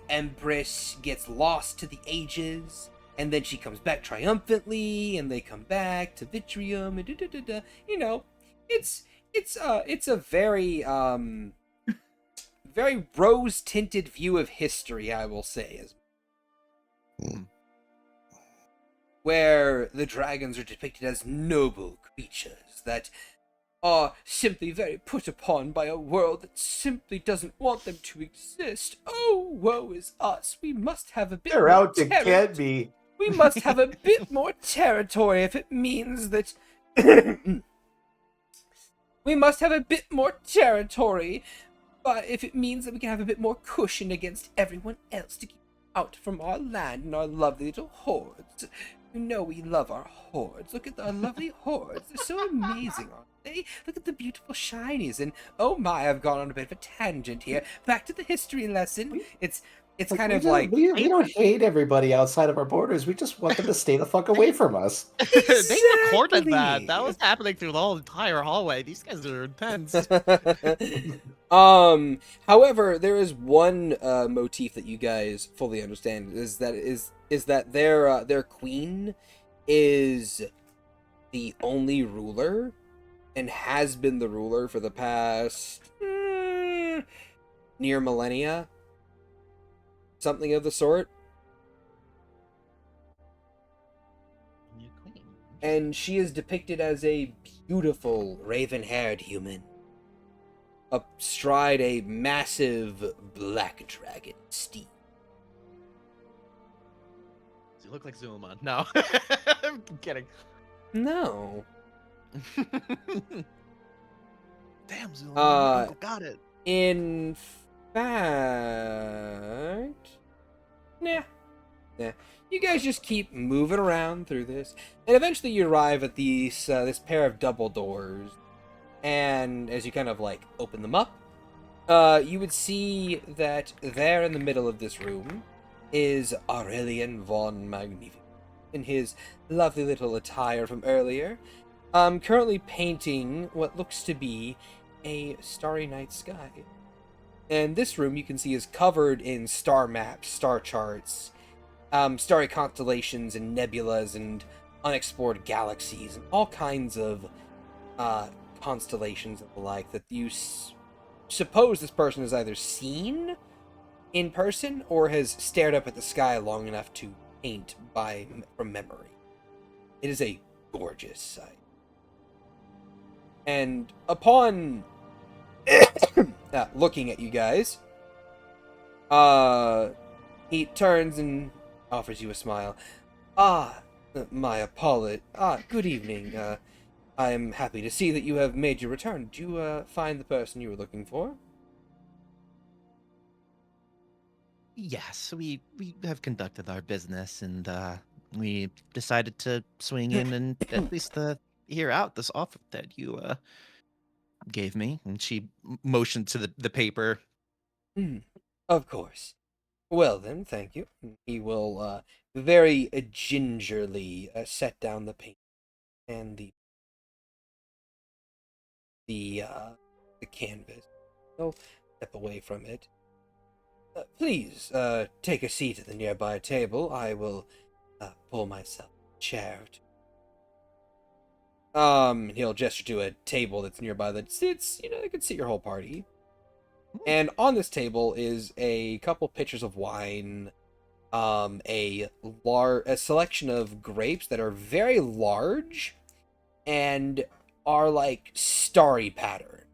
Empress gets lost to the ages, and then she comes back triumphantly, and they come back to Vitrium, and it's a very very rose-tinted view of history, I will say, where the dragons are depicted as noble creatures that are simply very put upon by a world that simply doesn't want them to exist. Oh, woe is us. We must have a bit They're more out to get me. We must have a bit more territory if it means that... We must have a bit more territory, but if it means that we can have a bit more cushion against everyone else to keep out from our land and our lovely little hordes. You know we love our hordes. Look at our lovely hordes. They're so amazing, aren't they? Look at the beautiful shinies. And oh my, I've gone on a bit of a tangent here. Back to the history lesson. It's kind of like... we don't hate everybody outside of our borders. We just want them to stay the fuck away from us. They recorded that. Exactly. That was happening through the whole entire hallway. These guys are intense. However, there is one motif that you guys fully understand is that their queen is the only ruler and has been the ruler for the past near millennia, something of the sort. And she is depicted as a beautiful raven-haired human, astride a massive black dragon steed. Does he look like Zulman? No. I'm kidding. No. Damn, Zulman. My uncle got it. In fact... Nah. You guys just keep moving around through this, and eventually you arrive at these this pair of double doors. And as you kind of like open them up, you would see that there in the middle of this room is Aurelian von Magnificent in his lovely little attire from earlier, currently painting what looks to be a starry night sky. And this room you can see is covered in star maps, star charts, starry constellations and nebulas and unexplored galaxies and all kinds of constellations and the like that you suppose this person has either seen in person or has stared up at the sky long enough to paint from memory. It is a gorgeous sight. And upon looking at you guys, he turns and offers you a smile. My apology. Good evening. I am happy to see that you have made your return. Did you find the person you were looking for? Yes, we have conducted our business, and we decided to swing in and at least hear out this offer that you gave me. And she motioned to the paper. Of course. Well then, thank you. He will very gingerly set down the paint and the canvas. He'll step away from it. Please take a seat at the nearby table. I will pull myself a chair. He'll gesture to a table that's nearby that sits, you can sit your whole party. And on this table is a couple pitchers of wine, a selection of grapes that are very large and are like starry pattern.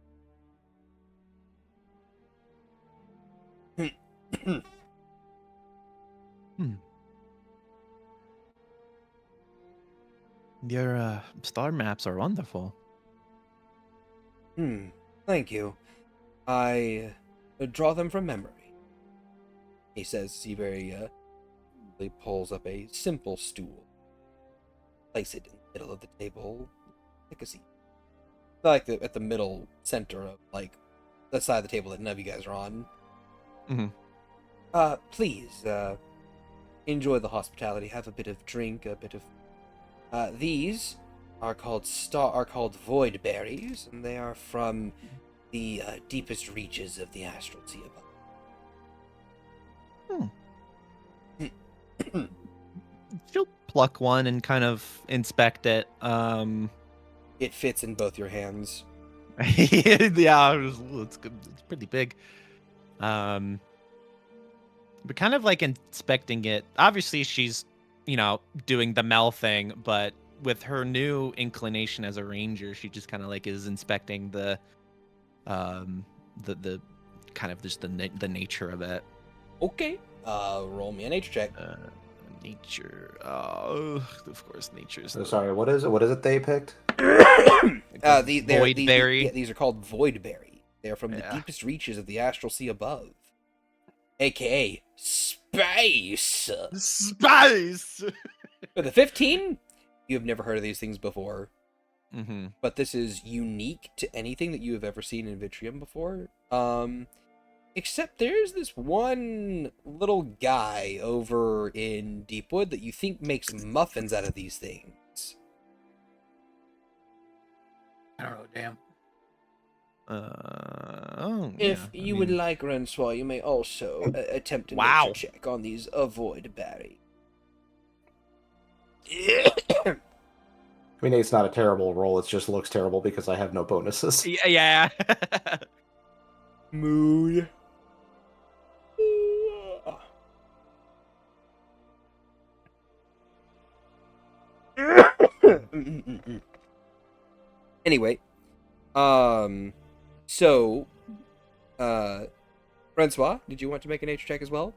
Your star maps are wonderful. Thank you. I draw them from memory. He says he very pulls up a simple stool. Place it in the middle of the table. Take a seat. Like at the middle center of the side of the table that none of you guys are on. Please enjoy the hospitality. Have a bit of drink, a bit of. These are called void berries, and they are from the deepest reaches of the astral sea above. She'll pluck one and kind of inspect it. It fits in both your hands. Yeah, it's good. It's pretty big. But kind of like inspecting it. Obviously, she's doing the Mel thing, but with her new inclination as a ranger, she just kind of is inspecting the kind of just the nature of it. Okay. Roll me a nature check. Nature. Of course, nature's. Sorry, what is it? What is it they picked? Void berry. These are called void berry. They are from the deepest reaches of the astral sea above, aka space. Space. With a 15, you have never heard of these things before. Mm-hmm. But this is unique to anything that you have ever seen in Vitrium before. Except there's this one little guy over in Deepwood that you think makes muffins out of these things. I don't know, damn. If you would like, Rensoir, you may also attempt a nature check on these void berry. I mean, it's not a terrible roll. It just looks terrible because I have no bonuses. Yeah. Mood. Anyway, so, Francois, did you want to make a nature check as well?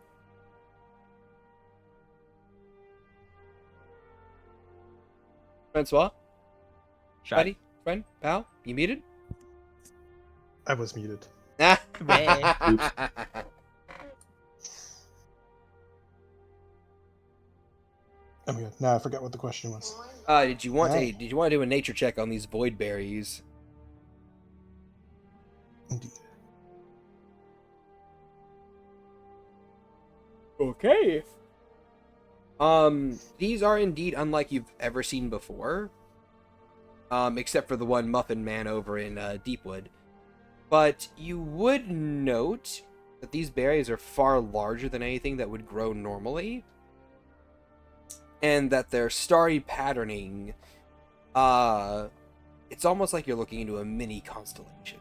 Francois? Shad. Buddy? Friend? Pal? You muted? I was muted. Oops. I'm good. Now I forgot what the question was. Did you want to do a nature check on these void berries? Indeed. Okay. These are indeed unlike you've ever seen before. Except for the one Muffin Man over in Deepwood. But you would note that these berries are far larger than anything that would grow normally, and that their starry patterning, it's almost like you're looking into a mini constellation.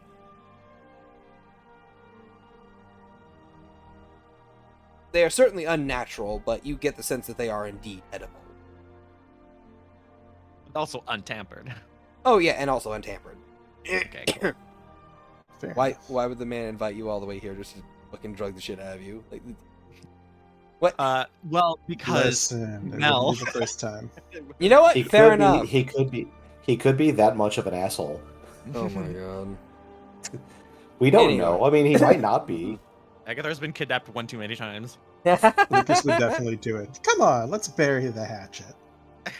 They are certainly unnatural, but you get the sense that they are indeed edible. Also untampered. Oh yeah, and also untampered. Okay, cool. Fair Why enough. would the man invite you all the way here just to fucking drug the shit out of you? Like, what? Well, because Listen, it Mel. wouldn't be the first time. You know what? He Fair could enough. Be, he could be that much of an asshole. Oh my god. We don't Anyway. know. I mean, he might not be. Agatha's been kidnapped one too many times. Lucas would definitely do it. Come on, let's bury the hatchet.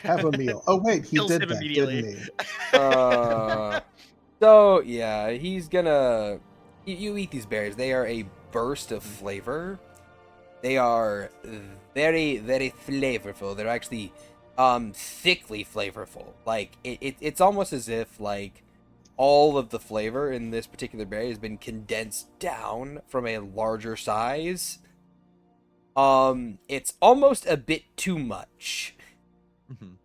Have a meal. Oh wait, he Kills did him that, immediately. didn't he? So yeah, he's gonna. You eat these berries. They are a burst of flavor. They are very, very flavorful. They're actually thickly flavorful. Like it's almost as if like all of the flavor in this particular berry has been condensed down from a larger size. It's almost a bit too much. Mhm.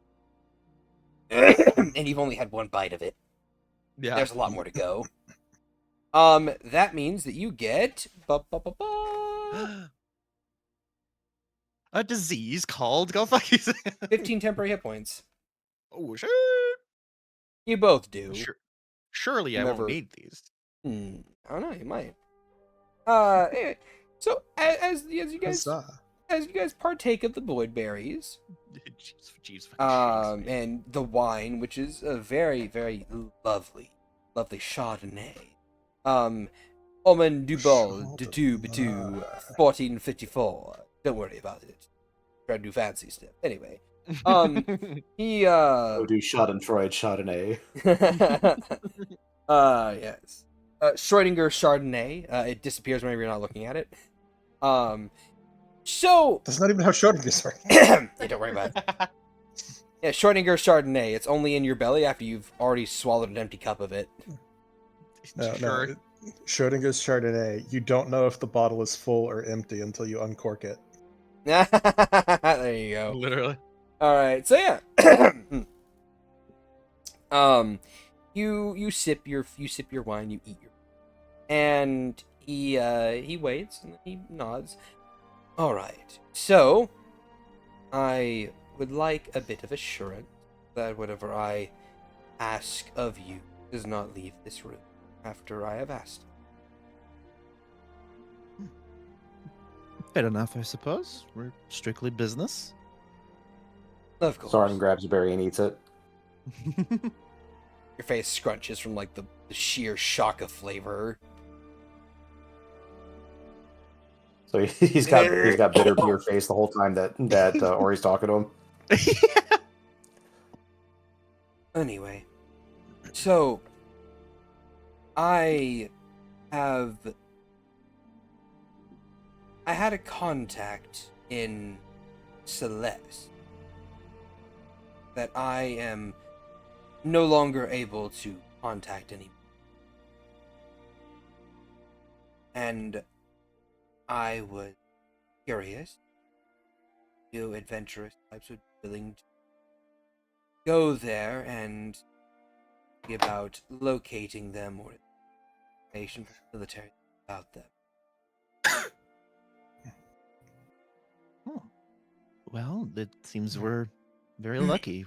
And you've only had one bite of it. Yeah. There's a lot more to go. That means that you get A disease called go fuck yourself. 15 temporary hit points. Oh shit. You both do. Surely I Never- won't need these. I don't know. You might. Anyway, so as you guys Huzzah. partake of the void berries, Jeez, fucking and the wine, which is a very, very lovely Chardonnay. Omen du Bol, de tu, bitu, 1454. Don't worry about it. Try to do fancy stuff. Anyway, he, Go do Schadenfreude Chardonnay. yes. Schrödinger Chardonnay. It disappears whenever you're not looking at it. So... That's not even how Schrodinger's work. Yeah, don't worry about it. Yeah, Schrödinger Chardonnay. It's only in your belly after you've already swallowed an empty cup of it. No, Sure. no. Schrodinger's Chardonnay. You don't know if the bottle is full or empty until you uncork it. There you go. Literally. All right, so yeah, you sip your wine, you eat your, and he waits and he nods. All right, so I would like a bit of assurance that whatever I ask of you does not leave this room after I have asked. Fair enough, I suppose. We're strictly business. Of course. Soren grabs a berry and eats it. Your face scrunches from like the sheer shock of flavor. So he's got bitter beer face the whole time that Ori's talking to him. Anyway, so I had a contact in Celeste that I am no longer able to contact anymore. And I was curious if adventurous types would be willing to go there and see about locating them or information from the military about them. Oh. Well, it seems we're very lucky.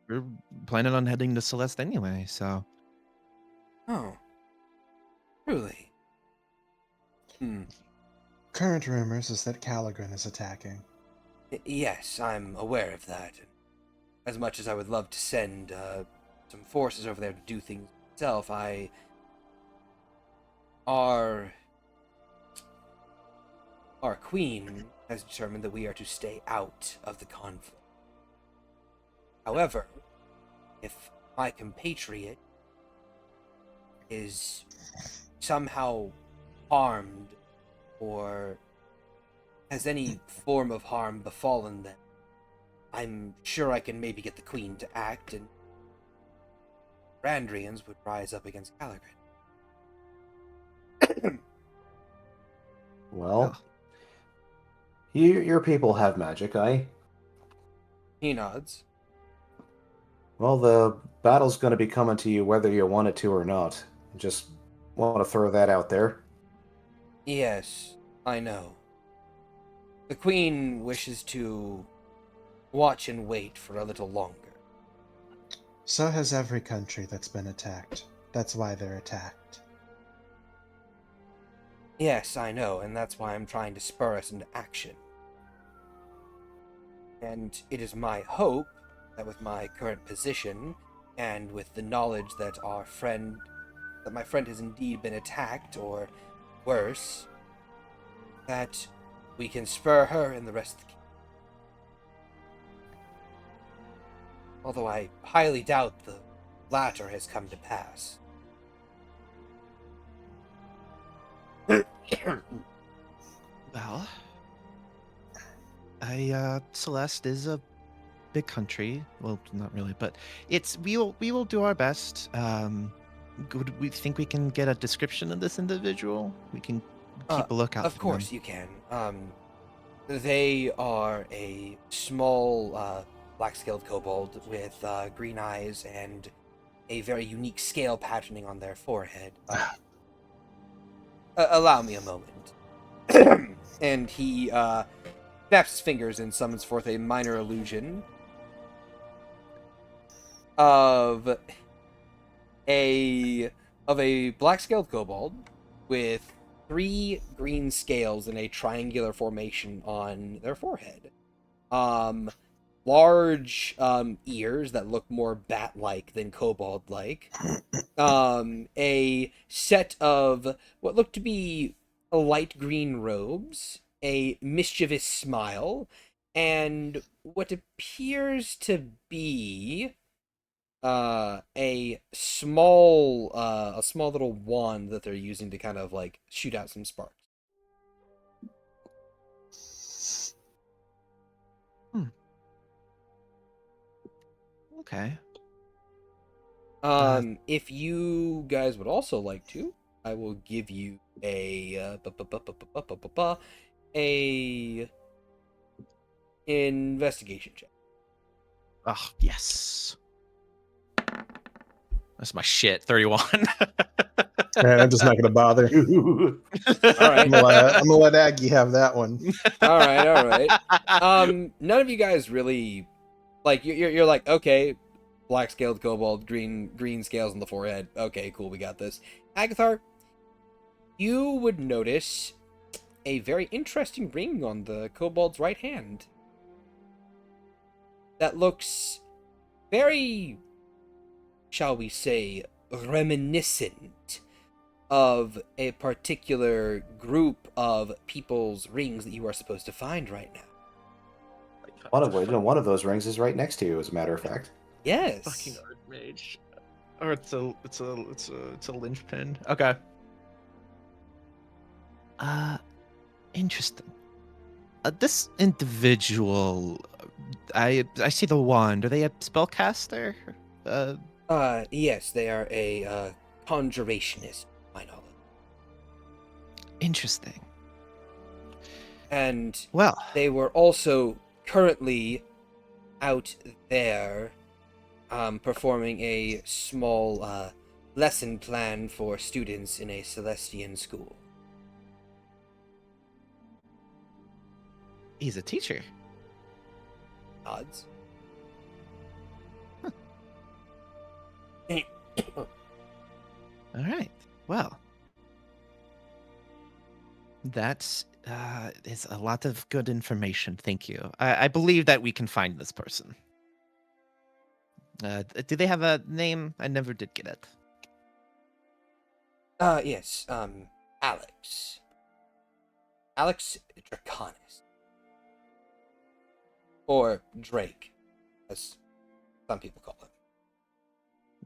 We're planning on heading to Celeste anyway, so Oh, truly. Current rumors is that Calagrin is attacking. Yes, I'm aware of that. As much as I would love to send some forces over there to do things myself, our queen has determined that we are to stay out of the conflict. However, if my compatriot is somehow harmed or has any form of harm befallen them, I'm sure I can maybe get the Queen to act, and Randrians would rise up against Calagrin. Well, Oh. your people have magic, eh? He nods. Well, the battle's going to be coming to you whether you want it to or not. Just want to throw that out there. Yes, I know. The Queen wishes to watch and wait for a little longer. So has every country that's been attacked. That's why they're attacked. Yes, I know, and that's why I'm trying to spur us into action. And it is my hope that with my current position, and with the knowledge that my friend has indeed been attacked, or worse, that we can spur her and the rest of the kingdom. Although I highly doubt the latter has come to pass. Well, Celeste is a big country. Well, not really, but we will do our best. We think we can get a description of this individual? We can keep a lookout Of for course them. you can. They are a small, black-scaled kobold with green eyes and a very unique scale patterning on their forehead. Allow me a moment. And he snaps his fingers and summons forth a minor illusion of a black-scaled kobold with 3 green scales in a triangular formation on their forehead. Large ears that look more bat-like than kobold-like. A set of what look to be light green robes, a mischievous smile, and what appears to be a small little wand that they're using to kind of like shoot out some sparks. Okay. If you guys would also like to, I will give you a investigation check. Oh, yes. That's my shit. 31. Man, I'm just not gonna bother. All I'm right. gonna let Aggie have that one. All right. None of you guys really like. You're like, okay, black scaled kobold, green scales on the forehead. Okay, cool, we got this. Agathar, you would notice a very interesting ring on the kobold's right hand that looks very, shall we say, reminiscent of a particular group of people's rings that you are supposed to find right now. One of those rings is right next to you, as a matter of fact. Yes. Fucking Archmage. Or it's a linchpin. Okay. Interesting. This individual, I see the wand. Are they a spellcaster? Yes, they are a conjurationist, to my knowledge. Interesting. And Well, they were also currently out there performing a small lesson plan for students in a Celestian school. he's a teacher. Odds. All right. Well, that's is a lot of good information. Thank you. I believe that we can find this person. Do they have a name? I never did get it. Yes, Alex. Alex Draconis. Or Drake, as some people call him.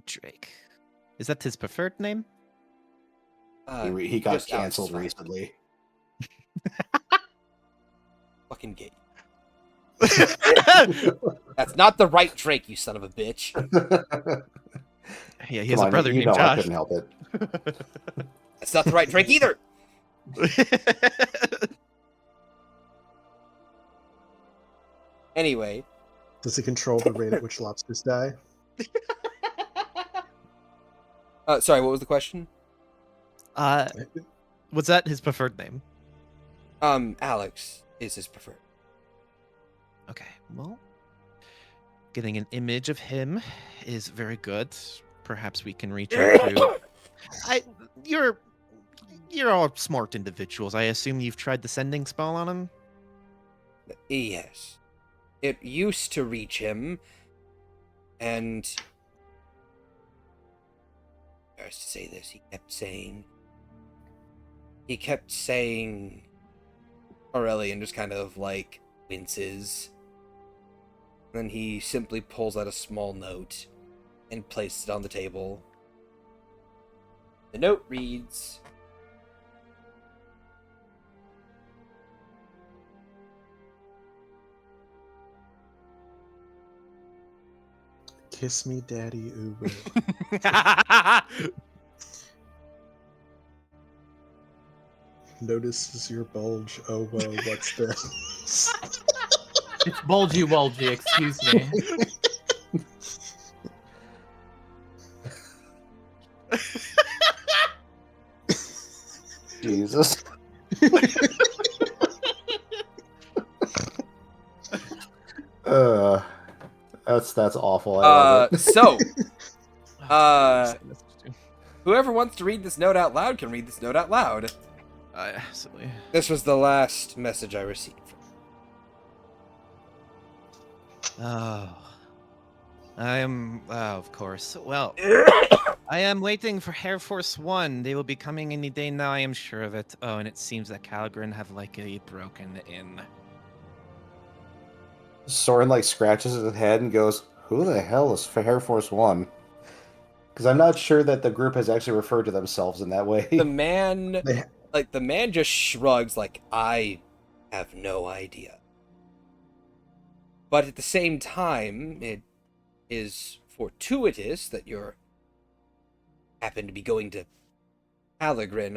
Drake. Is that his preferred name? He got just canceled outside. recently. Fucking gay. That's not the right Drake, you son of a bitch. Yeah, he Come has a on, brother you named know I Josh. couldn't help it. That's not the right drink either. Anyway. Does it control the rate at which lobsters die? Sorry, what was the question? Was that his preferred name? Alex is his preferred. Okay, well, getting an image of him is very good. Perhaps we can reach out to. You're all smart individuals. I assume you've tried the sending spell on him. Yes. It used to reach him, and how to say this? He kept saying. Aurelian just kind of like winces. Then he simply pulls out a small note and places it on the table. The note reads, Kiss me, daddy, ooh woo. Notices your bulge. Oh whoa, what's this? It's bulgy, excuse me. Jesus. That's awful. I love it. So, whoever wants to read this note out loud can read this note out loud. Absolutely. This was the last message I received. Oh. I am. Oh, of course. Well, I am waiting for Air Force One. They will be coming any day now, I am sure of it. Oh, and it seems that Calagrin have likely broken in. Soren like scratches his head and goes, "Who the hell is Air Force One?" Because I'm not sure that the group has actually referred to themselves in that way. The man, the man just shrugs, like, I have no idea. But at the same time, it is fortuitous that you're happen to be going to Calagrin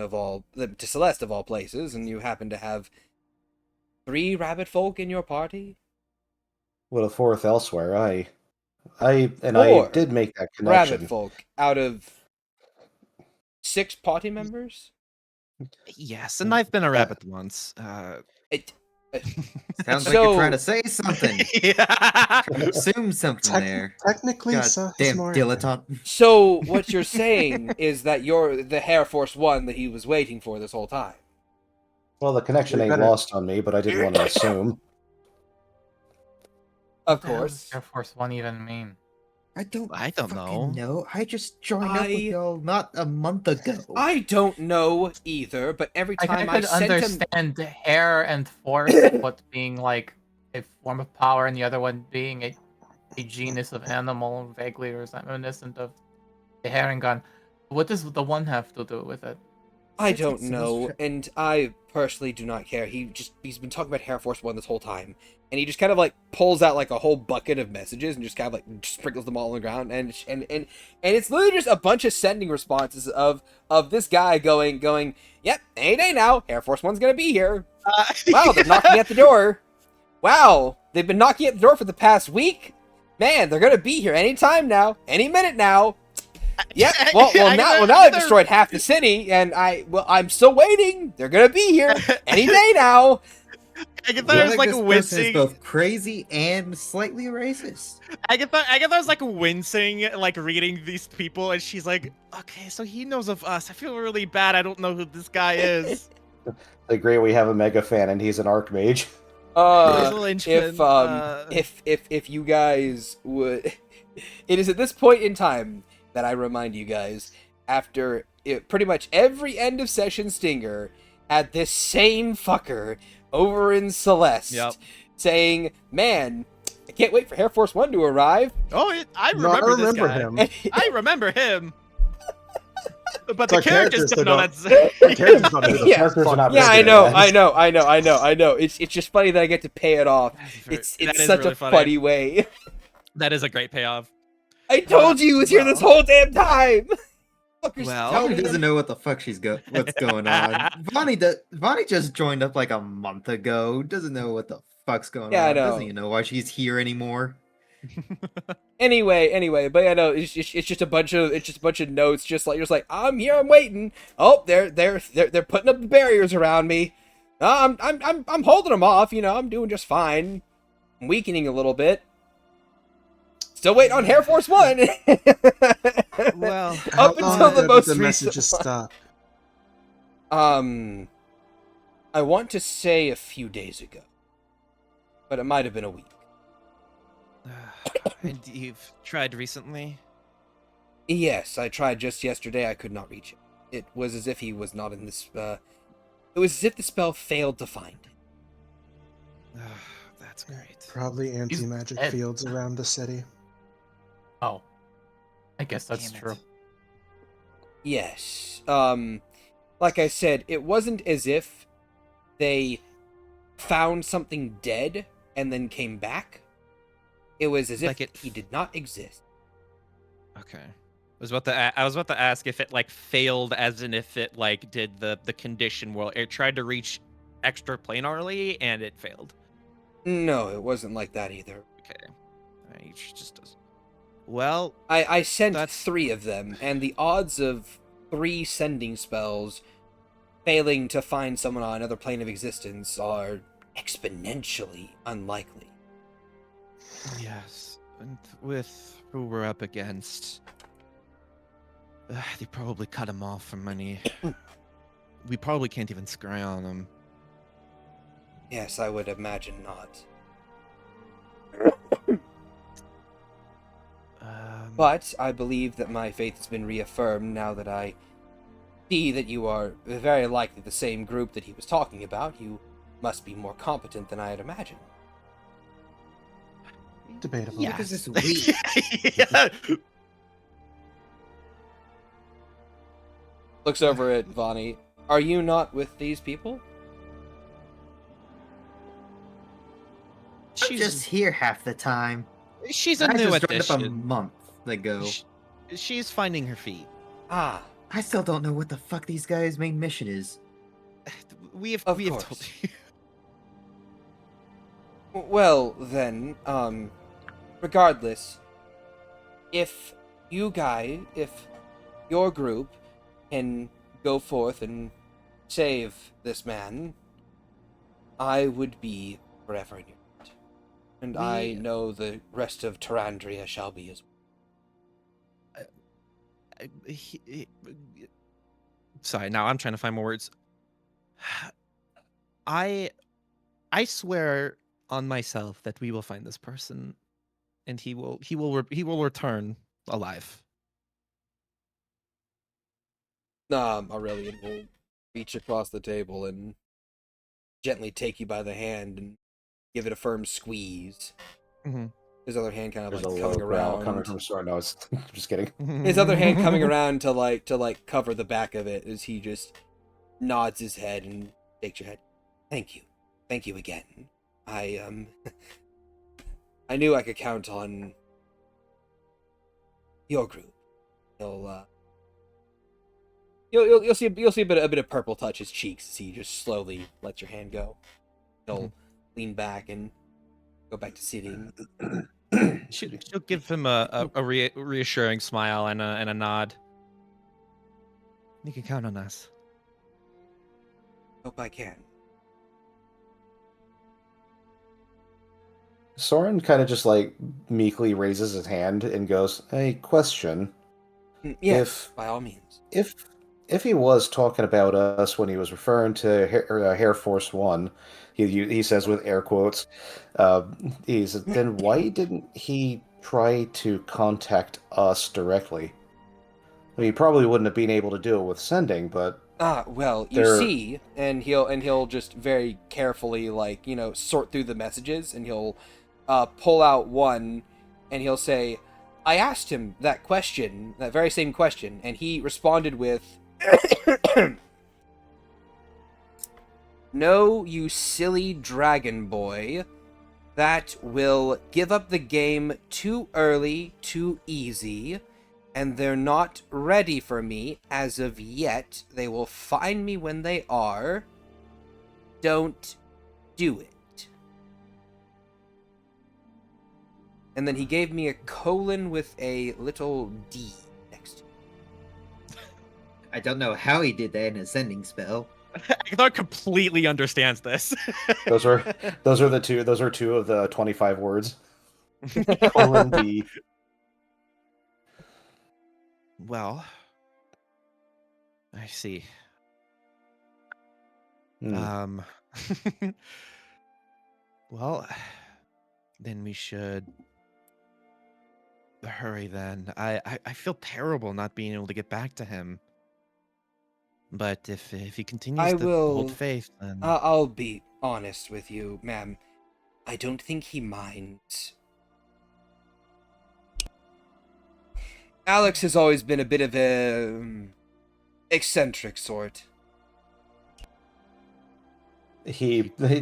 to Celeste of all places, and you happen to have 3 rabbit folk in your party. With a 4th elsewhere, I 4 did make that connection. Rabbit folk out of 6 party members. Yes, and I've been a rabbit once. Sounds like So- you're trying to say something. Yeah. Assume something there. Technically, God so damn more dilettante. So what you're saying is that you're the Air Force One that he was waiting for this whole time. Well, the connection We ain't better- lost on me, but I didn't want to assume. Of What the hell does course. Air Force One even mean? I don't fucking know. I just joined up with y'all not a month ago. I don't know either, but every I time I could sent him, understand hair and force, what being like a form of power, and the other one being a genus of animal, vaguely reminiscent of the herring gun. What does the one have to do with it? I don't know, and I personally do not care. He's been talking about Air Force One this whole time, and he just kind of like pulls out like a whole bucket of messages and just kind of like sprinkles them all on the ground, and it's literally just a bunch of sending responses of this guy going, yep, any day now, Air Force One's gonna be here. Wow, they're knocking at the door. Wow, they've been knocking at the door for the past week. Man, they're gonna be here anytime now, any minute now. Yep. Well, now they've destroyed half the city, and I'm still waiting. They're gonna be here any day now. I thought it was like this person is wincing. both crazy and slightly racist. I thought I was like wincing, like reading these people, and she's like, "Okay, so he knows of us. I feel really bad. I don't know who this guy is." It's great we have a mega fan and he's an archmage. He's a linchpin. If you guys would, it is at this point in time that I remind you guys, after pretty much every end of session stinger, had this same fucker over in Celeste saying, "Man, I can't wait for Air Force One to arrive." Oh, I No, I remember this remember guy. him. I remember him. But Our the characters characters don't know don't- that's. The characters don't know who the Yeah. Characters are not Yeah, I listed know, as. I know. It's just funny that I get to pay it off. It's That is such really a funny. funny way. That is a great payoff. I told you he was here this whole damn time. Fuckers Well, tell Vonnie me doesn't to- know what the fuck what's going on. Vonnie just joined up like a month ago. Doesn't know what the fuck's going Yeah, I on. Doesn't know. even know why she's here anymore. Anyway, but yeah, no, it's just a bunch of notes, just like I'm here, I'm waiting. Oh, they're putting up the barriers around me. I'm holding them off. I'm doing just fine. I'm weakening a little bit. Still waiting on Air Force One. Well, How Up long until the ago did most the recent messages one. stop? I want to say a few days ago, but it might have been a week. and you've tried recently? Yes, I tried just yesterday. I could not reach him. It was as if he was not in this. It was as if the spell failed to find him. That's great. Probably anti-magic dead. fields around the city. Oh, I guess that's Damn it. true. Yes. Like I said, it wasn't as if they found something dead and then came back. It was as Like if it- he did not exist. Okay. I was about to ask if it like failed, as in if it like did the condition where it tried to reach extraplanarly and it failed. No, it wasn't like that either. Okay. He just does. Well, I sent That's- 3 of them, and the odds of 3 sending spells failing to find someone on another plane of existence are exponentially unlikely. yes. And with who we're up against, they probably cut him off for money. We probably can't even scry on him. Yes, I would imagine not. But I believe that my faith has been reaffirmed now that I see that you are very likely the same group that he was talking about. You must be more competent than I had imagined. Debatable. Yeah. Because it's weak. Yeah. Looks over at Vonnie. Are you not with these people? I'm just here half the time. She's a I new just joined up a addition. month ago. She's finding her feet. Ah, I still don't know what the fuck these guys' main mission is. We have Of told course. you. well then, regardless, if your group can go forth and save this man, I would be forever in your debt. And I We- know the rest of Tarandria shall be as well. Sorry, now I'm trying to find more words. I swear on myself that we will find this person, and he will return alive. Aurelian will reach across the table and gently take you by the hand and give it a firm squeeze. Mhm. His other hand kind of There's like a low coming growl around. coming from Soren. No, it's just kidding. His other hand coming around to cover the back of it as he just nods his head and shakes your head. Thank you again. I I knew I could count on your group. You'll see a bit of purple touch his cheeks as he just slowly lets your hand go. He'll lean back and go back to sitting. She'll give him a reassuring smile and a nod. You can count on us. Hope I can. Soren kind of just like meekly raises his hand and goes, "A question. Yes, by all means. If he was talking about us when he was referring to Air Force One, he says with air quotes, then why didn't he try to contact us directly? I mean, he probably wouldn't have been able to do it with sending, but Well, you There- see, and he'll just very carefully sort through the messages, and he'll pull out one, and he'll say, "I asked him that question, that very same question, and he responded with." No, you silly dragon boy. That will give up the game too early, too easy, and they're not ready for me as of yet. They will find me when they are. Don't do it. And then he gave me a colon with a little D next to it. I don't know how he did that in a sending spell. Agnar completely understands this. Those are two of the 25 words. Colon D. Well, I see. Hmm. Well, then we should hurry then. I feel terrible not being able to get back to him. But if he continues I to will- hold faith, then I'll be honest with you, ma'am. I don't think he minds. Alex has always been a bit of a eccentric sort.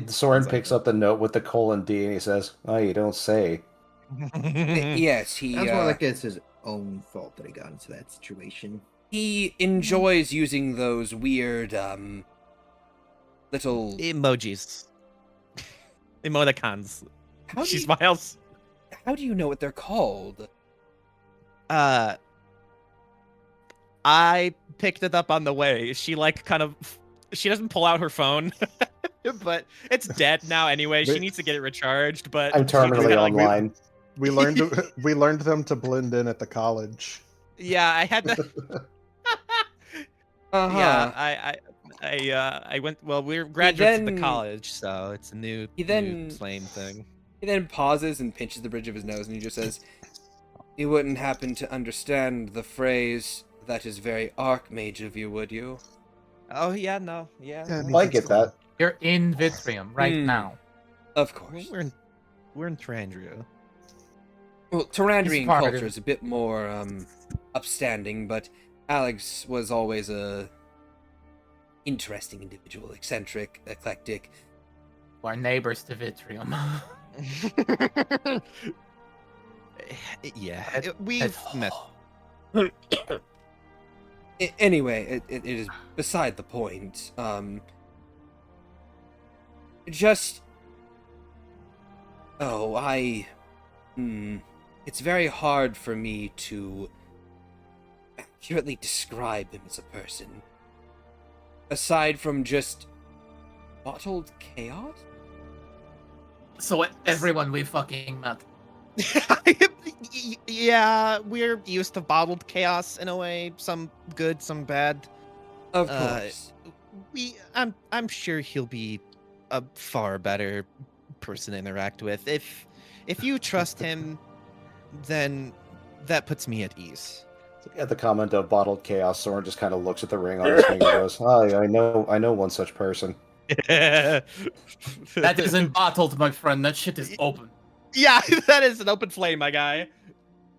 Soren picks up the note with the colon D and he says, "Oh, you don't say." Yes, he Sounds more like it's his own fault that he got into that situation. he enjoys using those weird little emojis, emoticons. how do She you, smiles. how do you know what they're called? I picked it up on the way. She she doesn't pull out her phone, but it's dead now anyway. She needs to get it recharged. But I'm she just terminally kinda, like, online. We learned them to blend in at the college. yeah, I had to. Uh-huh. Yeah, I went. Well, we're graduates of the then- college, so it's a new flame thing. He then pauses and pinches the bridge of his nose, and he just says, "You wouldn't happen to understand the phrase, 'That is very archmage of you,' would you?" Oh yeah, no, yeah. Yeah, it I means get it's cool. that. You're in Vitrium right Hmm. now. Of Well, course. we're in Trandria. Well, Tyrandrian It's part of- culture is a bit more upstanding, but Alex was always a interesting individual, eccentric, eclectic. We're neighbors to Vitrium. Yeah, It- we've met. Anyway, it is beside the point. Just... Oh, it's very hard for me to accurately describe him as a person. Aside from just bottled chaos? So everyone we fucking met. Yeah, we're used to bottled chaos in a way. Some good, some bad. Of Uh, course. I'm sure he'll be a far better person to interact with. If you trust him, then that puts me at ease. At the comment of bottled chaos, Soren just kind of looks at the ring on his finger and goes, "Oh, yeah, I know one such person." That isn't bottled, my friend. That shit is open. Yeah, that is an open flame, my guy.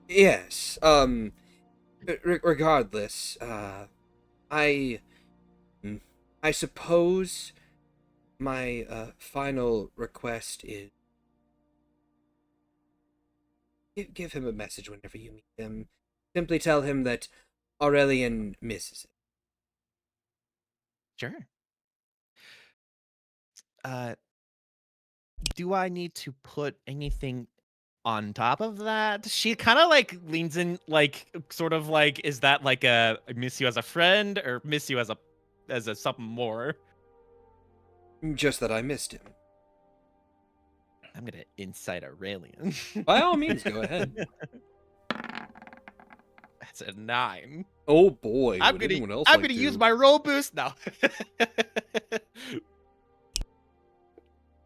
Yes. Regardless, I suppose my final request is give him a message whenever you meet him. Simply tell him that Aurelian misses him. Sure. Do I need to put anything on top of that? She kind of like leans in, like sort of like, is that like a I miss you as a friend or miss you as a something more? Just that I missed him. I'm gonna incite Aurelian. By all means, go ahead. That's a 9. Oh boy, I'm gonna use my roll boost now.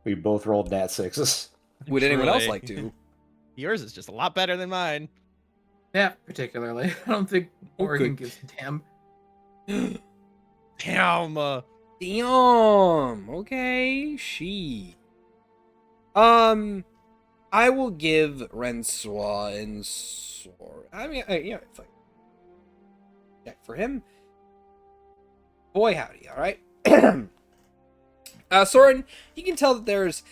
We both rolled nat 6s. Would anyone else Truly. like to? Yours is just a lot better than mine. Yeah, particularly. I don't think Morgan good. gives a damn. Damn. Damn. Okay, she. I will give Rensois and Sor. I mean, yeah, it's like check for him. Boy, howdy! All right. Soren, you can tell that there's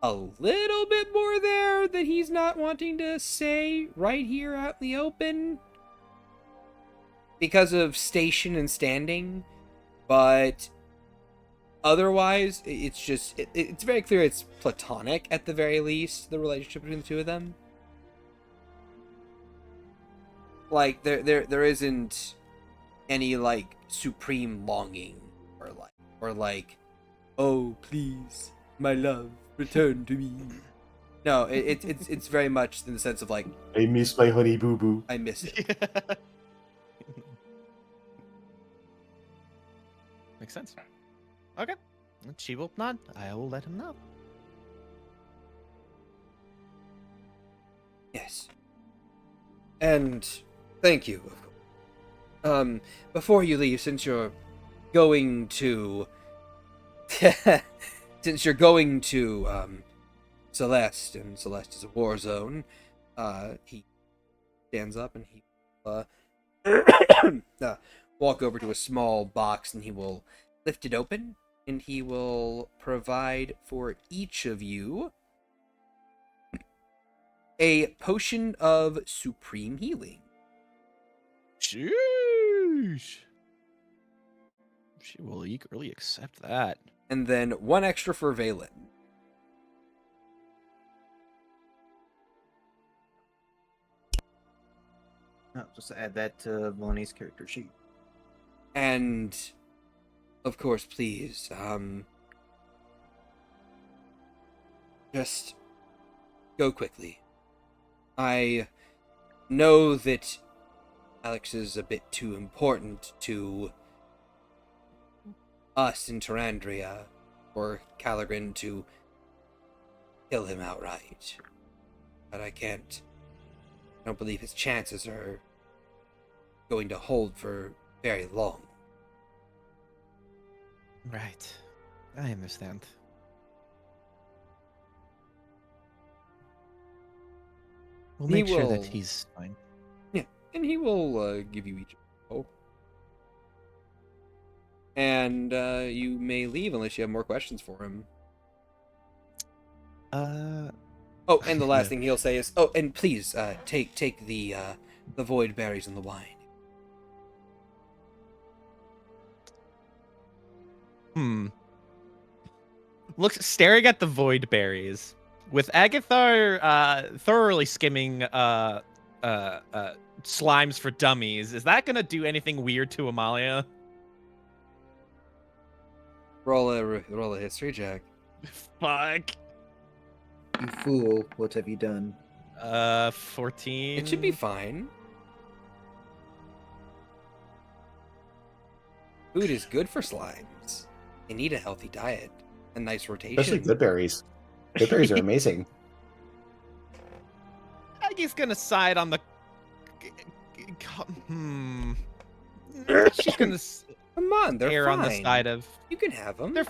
a little bit more there that he's not wanting to say right here out in the open. because of station and standing, but otherwise, it's just it's very clear it's platonic at the very least. The relationship between the two of them, like there isn't any like supreme longing or like, oh please, my love, return to me. No, it's very much in the sense of like, I miss my honey boo boo. I miss it. Makes sense. Okay. She will nod. I will let him know. Yes. And thank you. Before you leave, since you're going to Celeste, and Celeste is a war zone, he stands up and he walk over to a small box and he will lift it open and he will provide for each of you a potion of supreme healing. Sheesh. She will eagerly accept that. And then one extra for Valen. Oh, just add that to Vonnie's character sheet. And of course, please, just go quickly. I know that Alex is a bit too important to us in Terrandria or Calagrin to kill him outright. But I don't believe his chances are going to hold for very long. Right. I understand. We'll He make sure that will- he's fine. Yeah, and he will give you each a roll. And you may leave unless you have more questions for him. Oh, and the last Yeah. thing he'll say is, "Oh, and please take the void berries and the wine." Looks staring at the void berries with Agathar thoroughly skimming slimes for dummies. Is that gonna do anything weird to Amalia? Roll a history check. Fuck. You fool, what have you done? 14. It should be fine. Food is good for slimes. They need a healthy diet, a nice rotation. Especially good berries. Good berries are amazing. Aggie's gonna side on the. She's gonna Come on, they're err fine. on the side of. You can have them. They're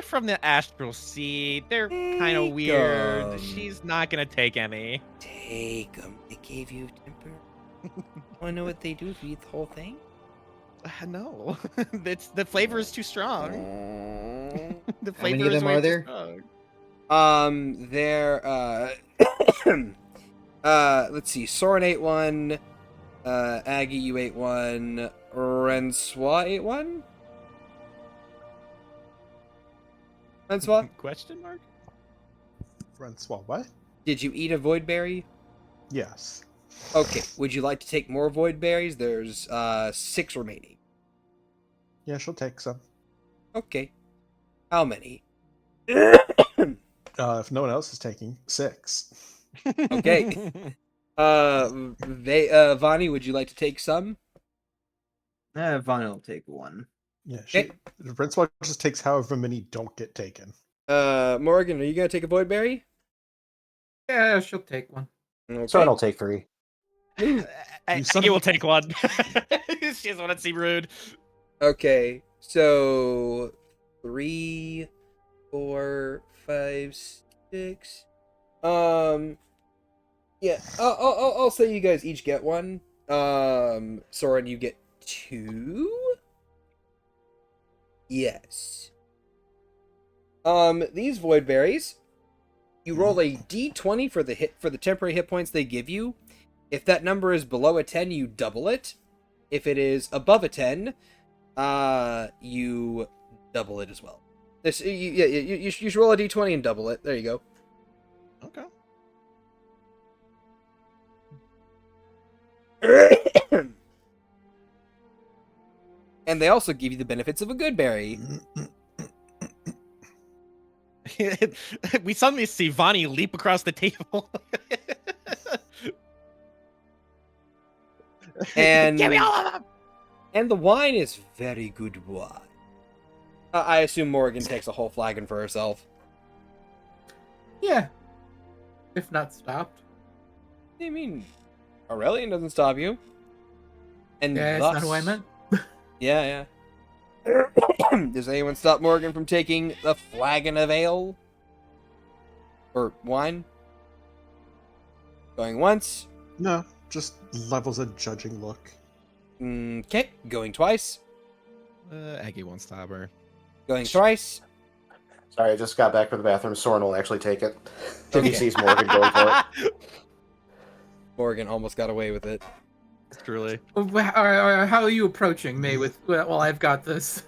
from the astral sea. They're kind of Take weird. 'em. She's not gonna take any. Take them. They gave you temper. Want to know what they do if you eat the whole thing? No, it's the flavor is too strong. The How many flavor of is them way are too there? strong. Let's see. Soren ate one. Aggie, you ate one. Rensois ate one. Rensois, Question mark? Francois, what? did you eat a void berry? Yes. Okay. Would you like to take more void berries? There's 6 remaining. Yeah, she'll take some. Okay. How many? If no one else is taking, 6. Okay. Vonnie, would you like to take some? Vonnie will take one. Yeah, Okay. Francois just takes however many don't get taken. Morgan, are you gonna take a void berry? Yeah, she'll take one. Okay. So I'll take 3. son Aggie of will a- take one. She doesn't want to seem rude. Okay, so 3, 4, 5, 6. Yeah, I'll say you guys each get one. Soren, you get 2. Yes. These void berries, you roll a d20 for the temporary hit points they give you. If that number is below a 10, you double it. if it is above a 10, you double it as well. This, you should roll a d20 and double it. There you go. Okay. And they also give you the benefits of a good berry. We suddenly see Vonnie leap across the table. And give me all of them. And the wine is very good wine. I assume Morgan takes a whole flagon for herself. Yeah. If not stopped. What do you mean? Aurelian doesn't stop you. And Yeah, thus... that's not who I meant. Yeah. Does anyone stop Morgan from taking a flagon of ale? Or wine? Going once. No, just levels a judging look. Okay, going twice. Aggie won't stop her. Going thrice. Sorry, I just got back from the bathroom. Soren will actually take it. If Okay. he sees Morgan going for Morgan almost got away with it. Truly. How are you approaching me with, well, I've got this.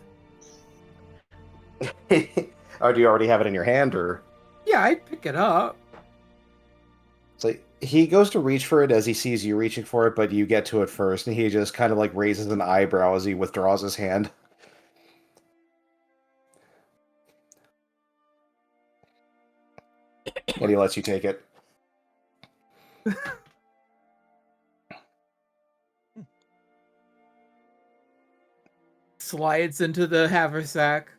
it. Oh, do you already have it in your hand, or? Yeah, I pick it up. It's like he goes to reach for it as he sees you reaching for it, but you get to it first, and he just kind of like raises an eyebrow as he withdraws his hand. And he lets you take it. Slides into the haversack.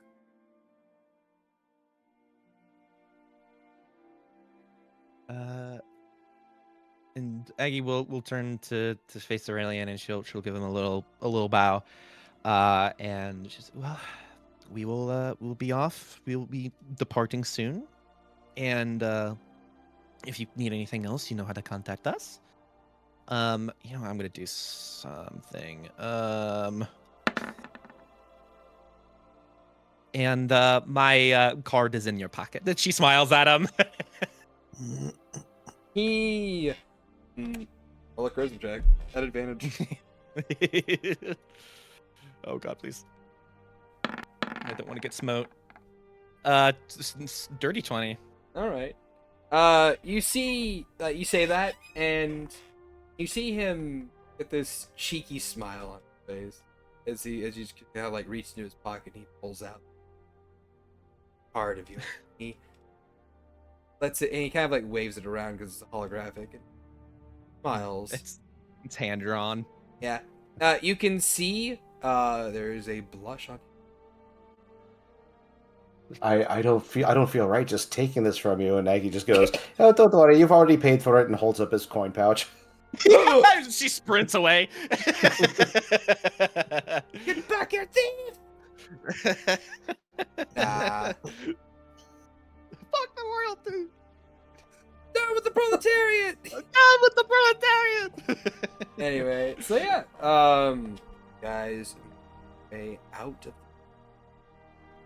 And Aggie will turn to face Aurelian, and she'll give him a little bow, and she's, well, we'll be off. We'll be departing soon, and if you need anything else, you know how to contact us. I'm gonna do something. And my card is in your pocket. That she smiles at him. He... Roll a charisma check. At advantage. Oh god, please. I don't want to get smote. Dirty 20. Alright. You see... you say that, and... You see him with this cheeky smile on his face. As you just kind of like reach into his pocket and he pulls out part of you. He lets it, and he kind of like waves it around because it's holographic and smiles. It's hand drawn. Yeah. You can see there is a blush on. I don't feel right just taking this from you. And Aggie just goes, "Oh, don't worry, you've already paid for it," and holds up his coin pouch. She sprints away. Get back here, thief! Nah. Fuck the royalty. Down with the proletariat! Down with the proletariat. Anyway, so yeah, guys, way out of,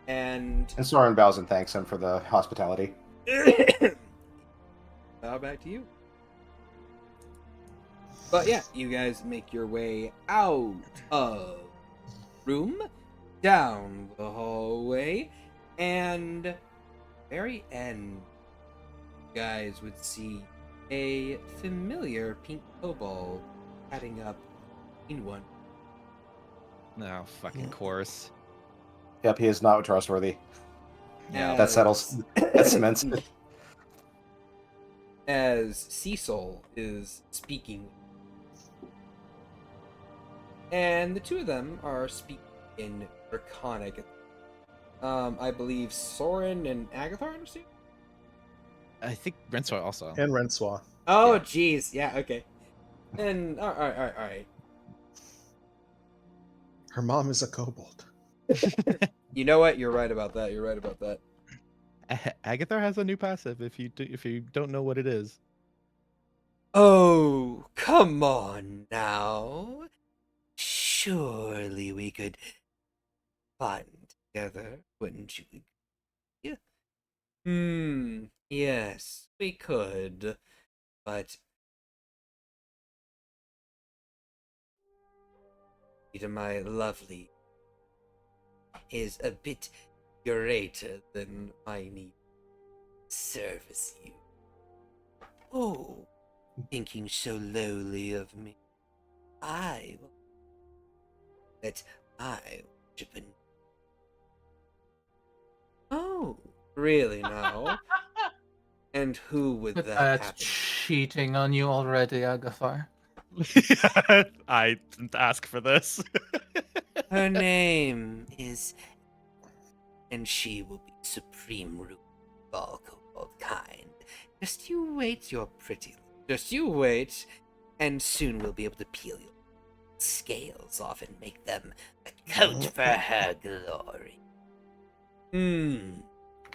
and Soren bows and thanks him for the hospitality. now back to you. But yeah, you guys make your way out of room, down the hallway, and very end, you guys would see a familiar pink kobold heading up in one. No fucking course. Yep, he is not trustworthy. Yeah, That settles. That cements it. As Cecil is speaking. And the two of them are speaking in Draconic. I believe Soren and Agathar understand? I think Rensoy also. And Renswa. Oh, Yeah. jeez. Yeah, okay. And, alright. Her mom is a kobold. You know what? You're right about that. Agathar has a new passive. If you don't know what it is. Oh, come on now. Surely we could find together, wouldn't you? Yeah. Yes, we could. But to my lovely is a bit greater than my need to service you. Oh, thinking so lowly of me, I will that I worship an... Oh, really now? And who would But that that's happen? cheating on you already, Agafar. I didn't ask for this. Her name is, and she will be supreme root of all kobold kind. Just you wait, your pretty. Just you wait, and soon we'll be able to peel your scales off and make them a coat for her glory.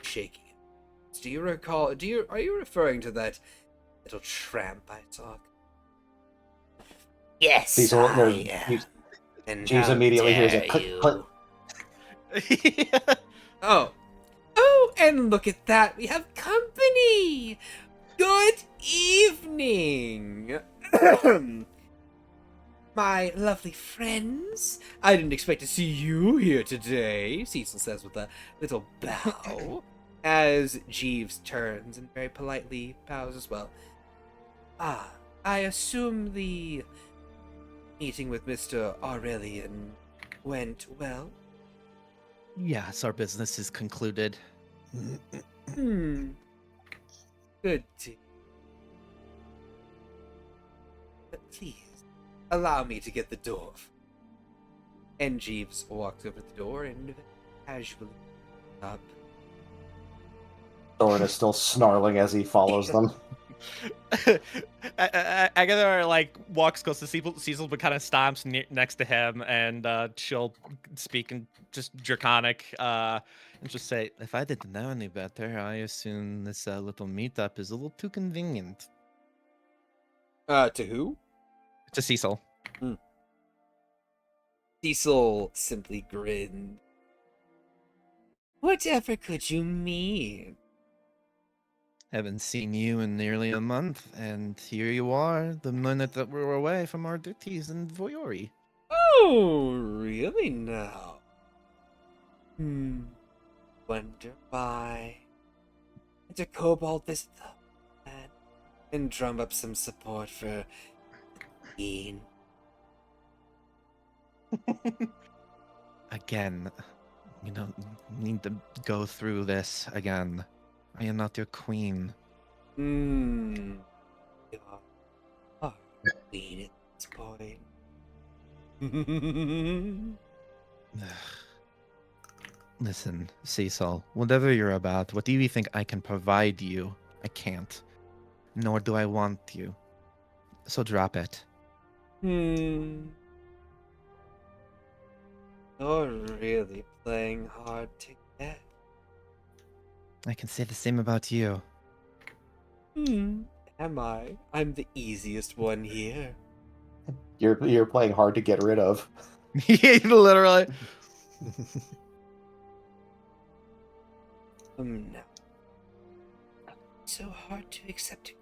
Shaking it. Do you recall? Are you referring to that little tramp I saw? Yes, Cecil, I there's- am. And Jeeves how immediately hears dare a click, you? click. Oh. Oh, and look at that. We have company. Good evening. My lovely friends. I didn't expect to see you here today, Cecil says with a little bow, as Jeeves turns and very politely bows as well. Ah, I assume the meeting with Mr. Aurelian went well? Yes, our business is concluded. Good to... But please, allow me to get the door. And Jeeves walks over to the door and casually up. Thorin is still snarling as he follows them. Agatha like walks close to Cecil, but kind of stomps next to him, and she'll speak in just draconic, and just say, "If I didn't know any better, I assume this little meetup is a little too convenient." To who? To Cecil. Cecil simply grinned. Whatever could you mean? Haven't seen you in nearly a month, and here you are, the minute that we're away from our duties in Vuori. Oh, really now? Wonder why. And a kobold visit the man and drum up some support for the queen. Again, you don't need to go through this again. I am not your queen. You are queen at this point. Listen, Cecil, whatever you're about, what do you think I can provide you? I can't. Nor do I want you. So drop it. You're really playing hard to get. I can say the same about you. Am I? I'm the easiest one here. You're playing hard to get rid of. Literally. No. So hard to accept.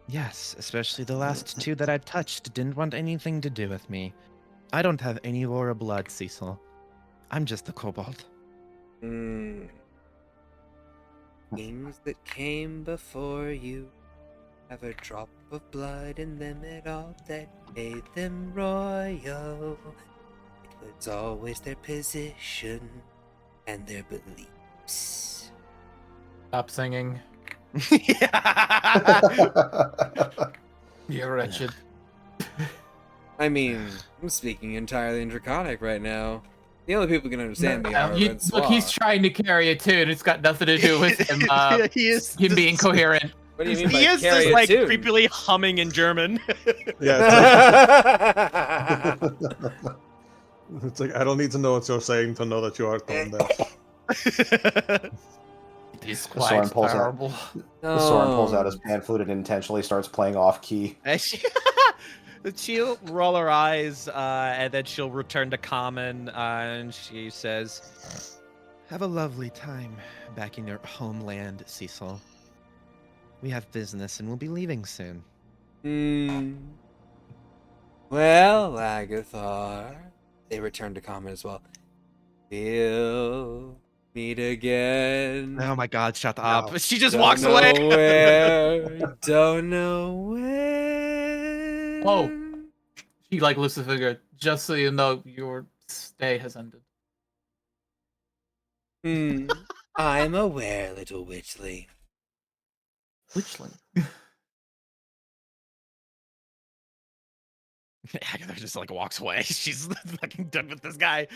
Yes, especially the last two that I touched didn't want anything to do with me. I don't have any royal blood, Cecil. I'm just a kobold. Things that came before you have a drop of blood in them at all that made them royal. It was always their position and their beliefs. Stop singing. You're wretched. I mean, I'm speaking entirely in Draconic right now. The only people who can understand me are Look, he's trying to carry a tune. It's got nothing to do with him. Him being coherent. What do you mean by He is carry just a like tune? creepily humming in German. Yeah, it's like I don't need to know what you're saying to know that you are tone deaf. It's Soren quite pulls out- terrible. Soren pulls out his pan flute and intentionally starts playing off key. And she'll roll her eyes, and then she'll return to common, and she says, Have a lovely time back in your homeland, Cecil. We have business and we'll be leaving soon. Well, Agathar, they return to common as well. We'll meet again. Oh my god, shut up. No. She just Don't walks know away. where. Don't know when. Oh. He like lifts a finger. Just so you know, your stay has ended. I'm aware, little witchly. Witchling. Agatha just like walks away. She's fucking done with this guy.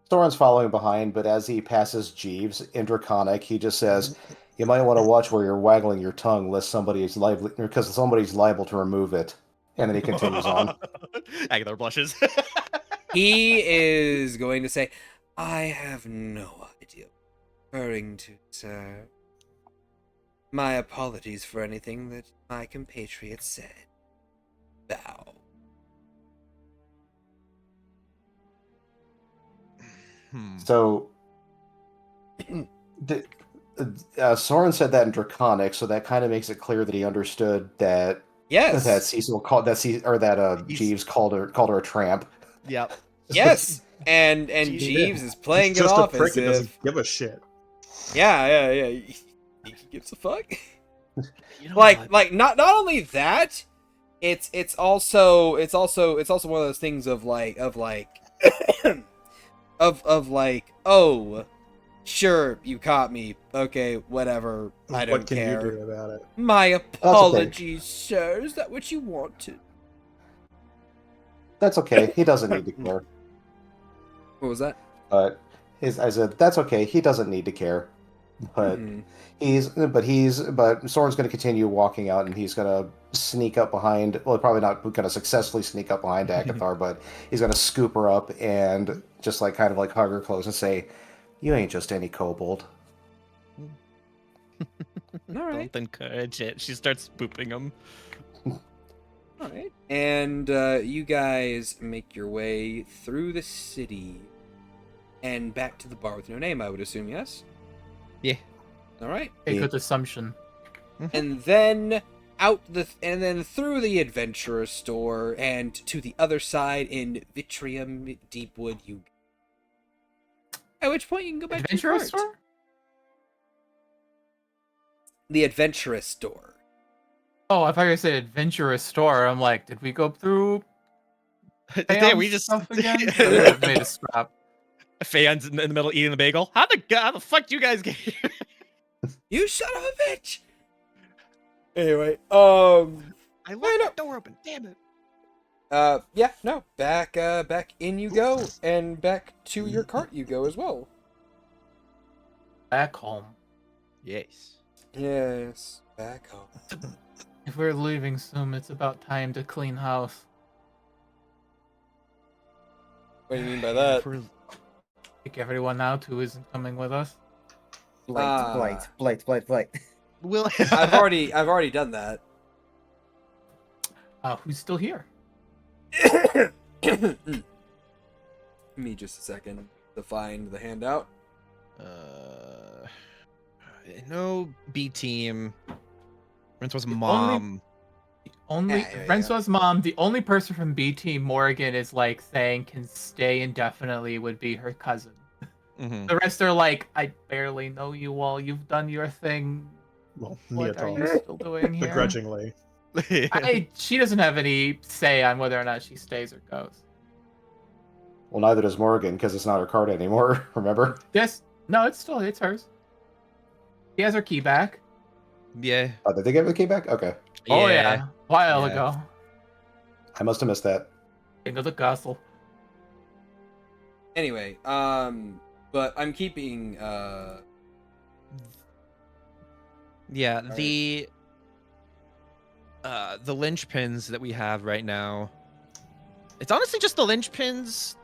Soren's following behind, but as he passes Jeeves in Draconic, he just says, "You might want to watch where you're waggling your tongue, lest somebody is liable, because somebody's liable to remove it." And then he continues on. Agatha blushes. He is going to say, I have no idea what you're referring to, sir. My apologies for anything that my compatriot said. Bow. So, Soren said that in Draconic, so that kind of makes it clear that he understood that Yes. that Cecil called that Jeeves called her a tramp. Yep. Yes. And He Jeeves did. is playing He's it just off a prick as and doesn't if, give a shit. yeah. He gives a fuck. You know like what? not only that, it's also one of those things of like oh, sure, you caught me, okay, whatever, I don't What can care. you do about it? My okay. apologies, sir. Is that what you wanted? That's okay. He doesn't need to care. What was that? But I said that's okay. He doesn't need to care. But Mhm. but Soren's going to continue walking out, and he's going to sneak up behind. Well, probably not going to successfully sneak up behind Agathar, but he's going to scoop her up and just like kind of like hug her close and say, "You ain't just any kobold." All right. Don't encourage it. She starts booping him. All right. And you guys make your way through the city and back to the bar with no name, I would assume, yes? Yeah. All right. A good assumption. And then and then through the adventurer store and to the other side in Vitrium Deepwood you at which point you can go back to your Adventurous cart. store? The adventurous store. Oh, I thought you said adventurous store. I'm like, did we go through Damn, we Aeon's just stuff again? I would have made a scrap. Fans in the middle eating the bagel. How the fuck do you guys get here? You son of a bitch. Anyway, I left Wait, no. that door open. Damn it. yeah, no, back in you go, and back to your cart you go as well. Back home. Yes. Yes, back home. If we're leaving soon, it's about time to clean house. What do you mean by that? Kick everyone out who isn't coming with us. Blight. Will I've already done that. Who's still here? Give me just a second to find the handout. No B team. Rento's The mom. Only Yeah. Francois's mom, the only person from B Team Morgan is like saying can stay indefinitely would be her cousin. Mhm. The rest are like, I barely know you all. You've done your thing. Well, What are you Neotons. still doing here? Begrudgingly. She doesn't have any say on whether or not she stays or goes. Well, neither does Morgan because it's not her card anymore. Remember? Yes, no, it's hers. She has her key back. Yeah. Oh, did they give the key back? Okay, Oh yeah, a while Yeah. ago. I must have missed that. Into the castle. Anyway, but I'm keeping Yeah, Alright. the linchpins that we have right now. It's honestly just the linchpins,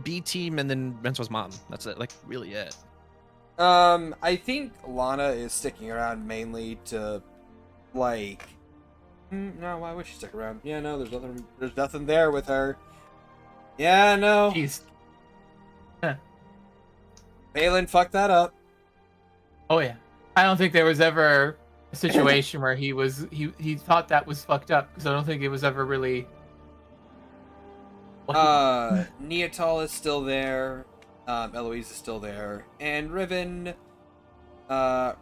B team, and then Rento's mom. That's it. Like really it. I think Lana is sticking around mainly to like no, why would she stick around? Yeah, no, there's nothing there with her. Yeah, no. Jeez. Balin fucked that up. Oh yeah. I don't think there was ever a situation where he thought that was fucked up because I don't think it was ever really Neotal is still there. Eloise is still there, and Riven.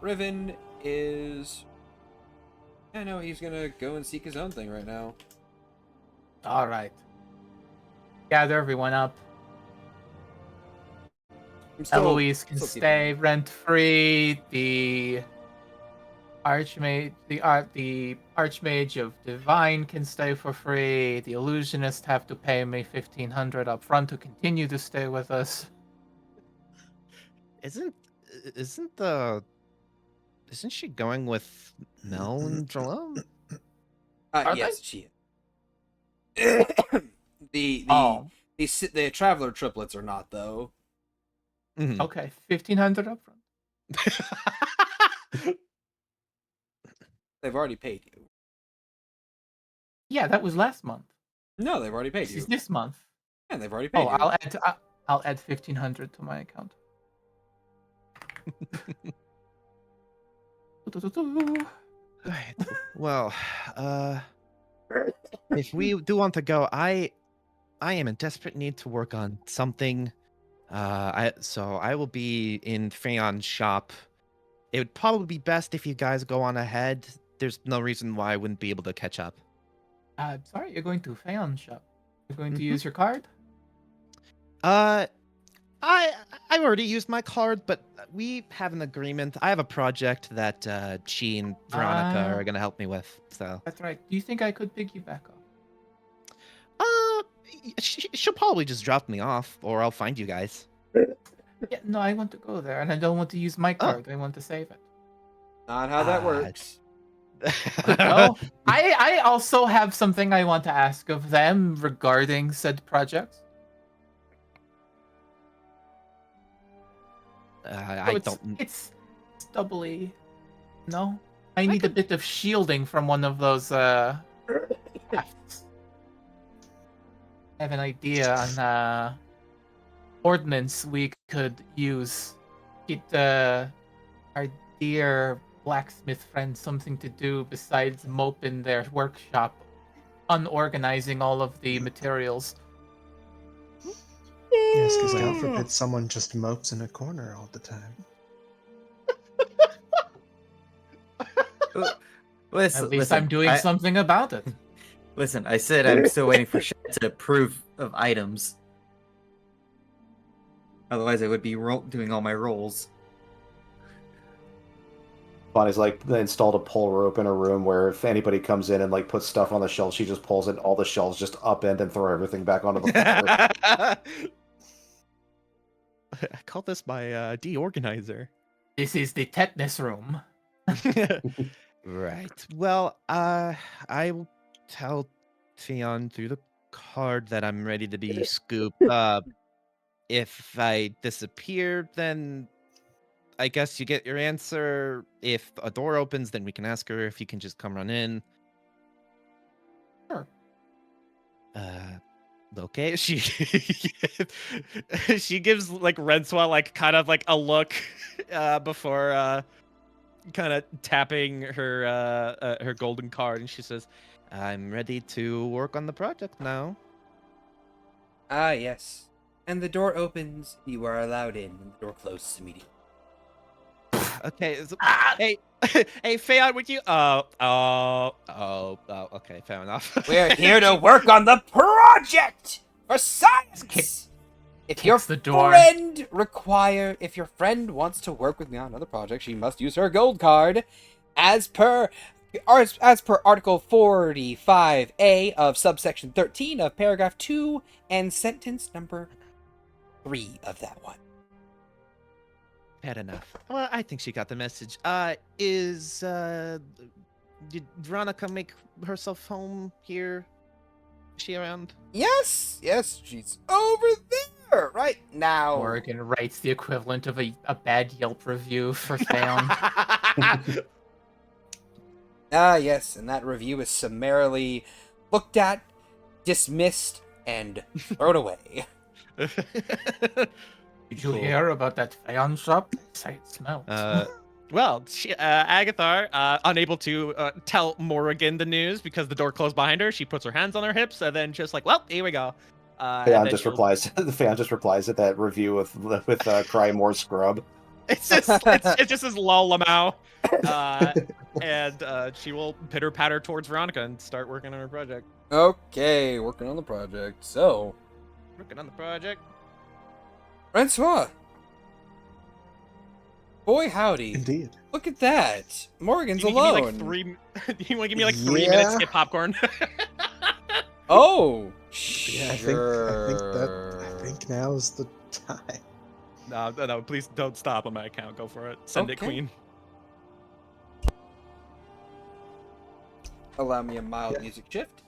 Riven is. I know he's gonna go and seek his own thing right now. All right. Gather everyone up. I'm still- Eloise can still keeping- stay rent free. The Archmage, the Archmage of Divine can stay for free. The Illusionist have to pay me 1,500 up front to continue to stay with us. Isn't she going with Mel and Jerome? Are yes, she is. the Oh, the traveler triplets are not though. Mhm. okay, 1,500 up front. They've already paid you. Yeah, that was last month. No, they've already paid This you. is this month. Yeah, they've already paid Oh, you. I'll add 1,500 to my account. Right. Well, if we do want to go, I am in desperate need to work on something. So I will be in Freon's shop. It would probably be best if you guys go on ahead. There's no reason why I wouldn't be able to catch up. Sorry, you're going to Feon's shop. You're going to use your card? I've already used my card, but we have an agreement. I have a project that she and Veronica Ah. are gonna help me with. So That's right. Do you think I could piggyback off? she'll probably just drop me off, or I'll find you guys. Yeah, no, I want to go there, and I don't want to use my card. I want to save it. Not how that Ah, works. No, I also have something I want to ask of them regarding said project. I don't. It's doubly. No, I need a bit of shielding from one of those crafts. I have an idea on ordnance we could use. Get our dear blacksmith friend something to do besides mope in their workshop, unorganizing all of the materials. Yes, because God forbid someone just mopes in a corner all the time. At least I'm doing something about it. Listen, I said I'm still waiting for Shad to approve of items. Otherwise, I would be doing all my rolls. Bonnie's like installed a pole rope in a room where if anybody comes in and like puts stuff on the shelf, she just pulls it. All the shelves just upend and throw everything back onto the floor. I call this my de-organizer. This is the tetanus room. Right. Well, I will tell Theon through the card that I'm ready to be scooped up. If I disappear, then I guess you get your answer. If a door opens, then we can ask her if you can just come run in. Sure. Okay. She gives like Renswa like kind of like a look before kind of tapping her golden card, and she says, "I'm ready to work on the project now." Ah, yes. And the door opens, you are allowed in, and the door closes immediately. Okay. Hey, hey, Feon, would you? Okay, fair enough. We're here to work on the project for science. If your the door. if your friend wants to work with me on another project, she must use her gold card, as per Article 45A of subsection 13 of paragraph 2 and sentence number 3 of that one. Fair enough. Well, I think she got the message. Did Veronica make herself home here? Is she around? Yes, she's over there right now. Morgan writes the equivalent of a bad Yelp review for Theon. Ah, yes, and that review is summarily looked at, dismissed, and thrown away. Did you hear about that Theon shop? Say it smells. Well, Agathar, unable to tell Morrigan the news because the door closed behind her, she puts her hands on her hips and then just like, well, here we go. And Fan then just she'll- replies. The fan just replies at that review with cry more scrub. It's just as lol and she will pitter patter towards Veronica and start working on her project. Okay, working on the project. So, Working on the project. Francois. Boy, howdy. Indeed. Look at that. Morgan's You wanna alone. give me like 3 you want to give me like 3 minutes to get popcorn? Oh, Yeah, I think now is the time. No, please don't stop on my account. Go for it. Send it, Okay. queen. Allow me a mild Yeah. music shift.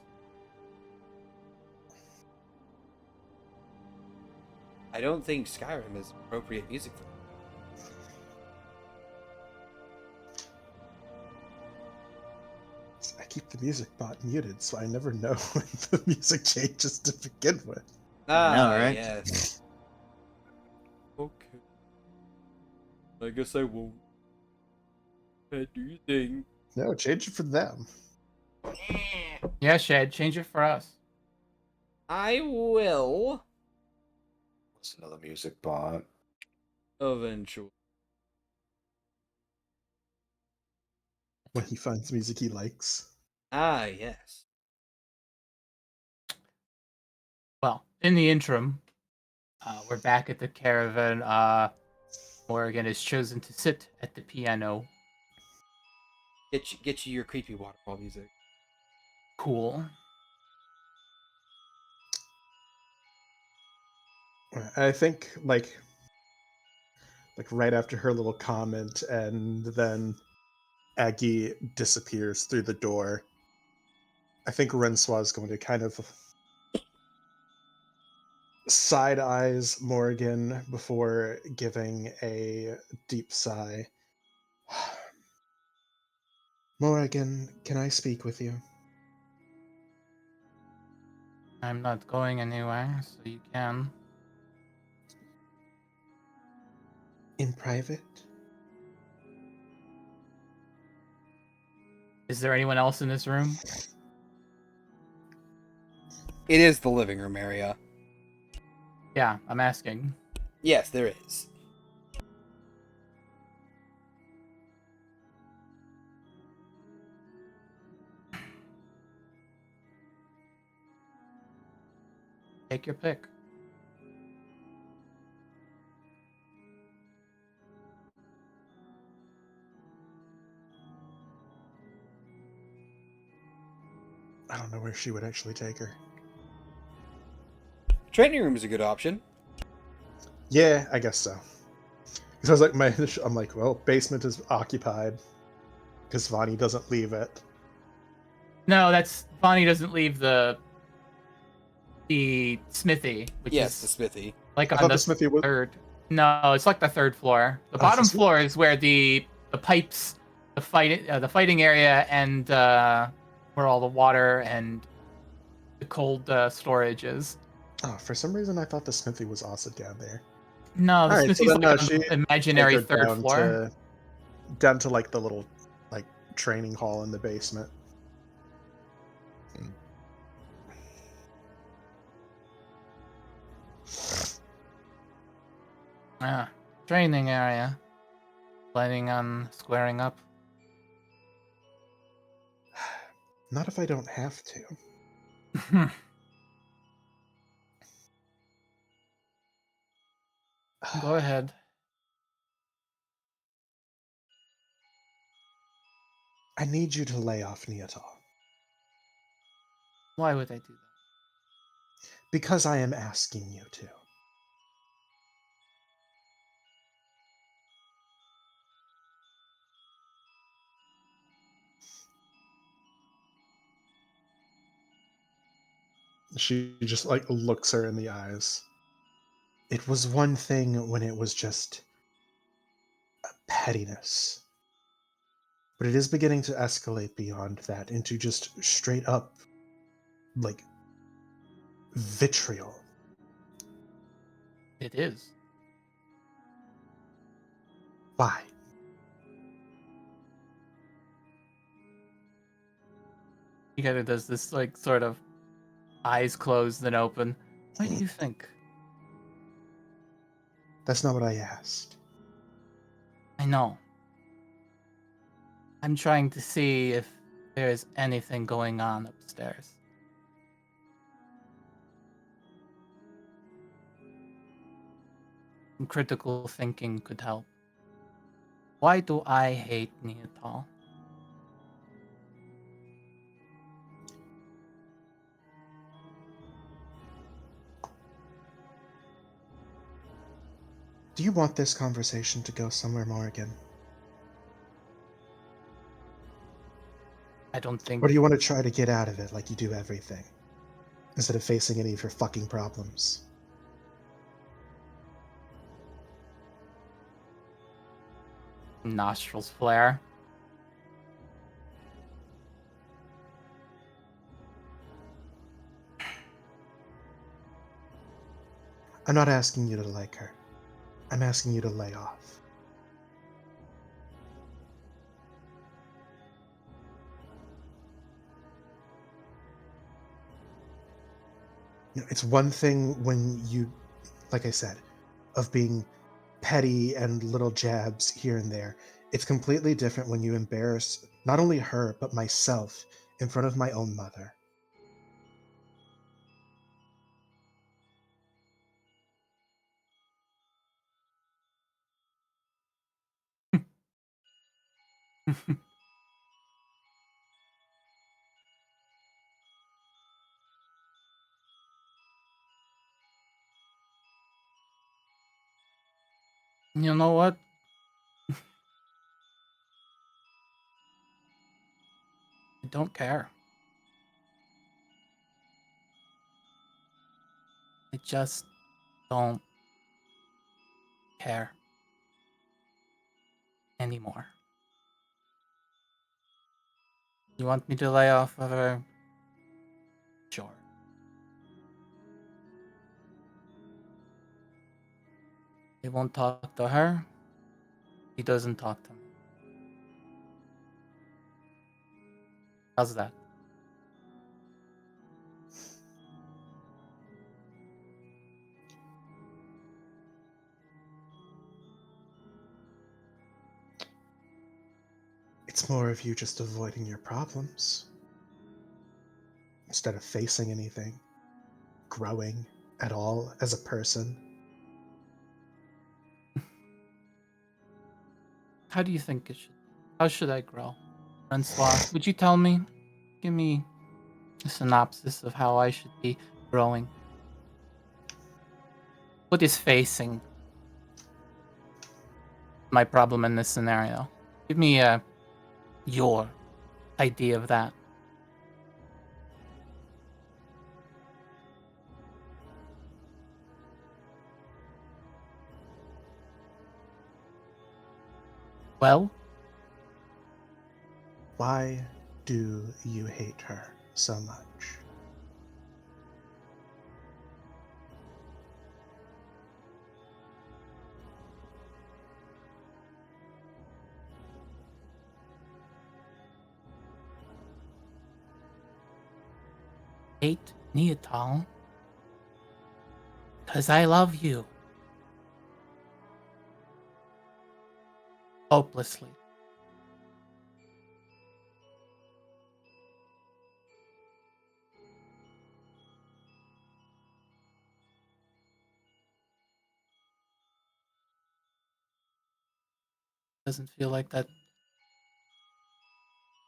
I don't think Skyrim is appropriate music for I keep the music bot muted, so I never know when the music changes to begin with. I know, right? Yes. Okay. I guess I won't. Do your thing. No, change it for them. Yeah, Shad, change it for us. I will Listen to the music bot. eventually. When he finds music he likes. Ah, yes. Well, in the interim, we're back at the caravan. Morgan has chosen to sit at the piano. Get you your creepy waterfall music. Cool. I think like right after her little comment, and then Aggie disappears through the door. I think Rensois is going to kind of side eyes Morgan before giving a deep sigh. Morgan, can I speak with you? I'm not going anywhere, so you can. In private? Is there anyone else in this room? It is the living room area. Yeah, I'm asking. Yes, there is. Take your pick. I don't know where she would actually take her. Training room is a good option. Yeah, I guess so. Because I was like, I'm like, well, basement is occupied because Vani doesn't leave it. No, that's Bonnie doesn't leave the smithy, which Yes, is the smithy. like I on thought the the smithy was. third. No, it's like the third floor. The Oh, bottom it's- floor is where the pipes, the fighting area, and where all the water and the cold storage is. Oh, for some reason I thought the smithy was also down there. No, the Alright, so smithy's then, like on she the imaginary take her third floor. down to like the little like training hall in the basement. Ah, training area. Planning on squaring up. Not if I don't have to. Go ahead. I need you to lay off Neatal. Why would I do that? Because I am asking you to. She just like looks her in the eyes. It was one thing when it was just a pettiness. But it is beginning to escalate beyond that into just straight up like vitriol. It is. Why? He kind of does this like sort of eyes closed then open. Why do you think? That's not what I asked. I know. I'm trying to see if there's anything going on upstairs. Some critical thinking could help. Why do I hate Neatal? Do you want this conversation to go somewhere, Morgan? I don't think Or do you want to try to get out of it like you do everything, instead of facing any of your fucking problems? nostrils flare. I'm not asking you to like her. I'm asking you to lay off. You know, it's one thing when you, like I said, of being petty and little jabs here and there. It's completely different when you embarrass not only her, but myself in front of my own mother. You know what? I don't care. I just don't care anymore. You want me to lay off of her? Sure. He won't talk to her. He doesn't talk to me. How's that? It's more of you just avoiding your problems instead of facing anything, growing at all as a person. How do you think it should? How should I grow? Francois, would you tell me? Give me a synopsis of how I should be growing. What is facing my problem in this scenario? Give me your idea of that. Well, Why do you hate her so much? hate Neatal because I love you. Hopelessly. Doesn't feel like that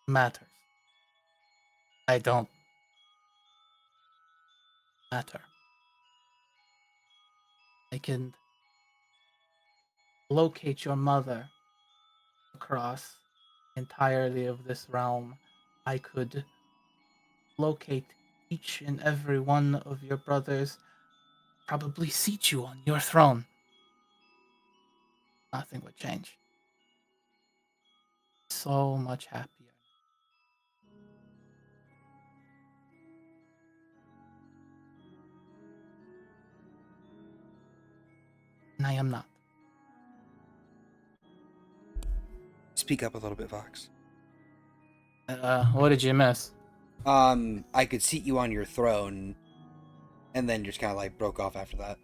matters. I don't matter. I can locate your mother across entirely of this realm. I could locate each and every one of your brothers, probably seat you on your throne. Nothing would change. So much happier. And I am not. Speak up a little bit, Vox. What did you miss? I could seat you on your throne. and then just kind of like broke off after that.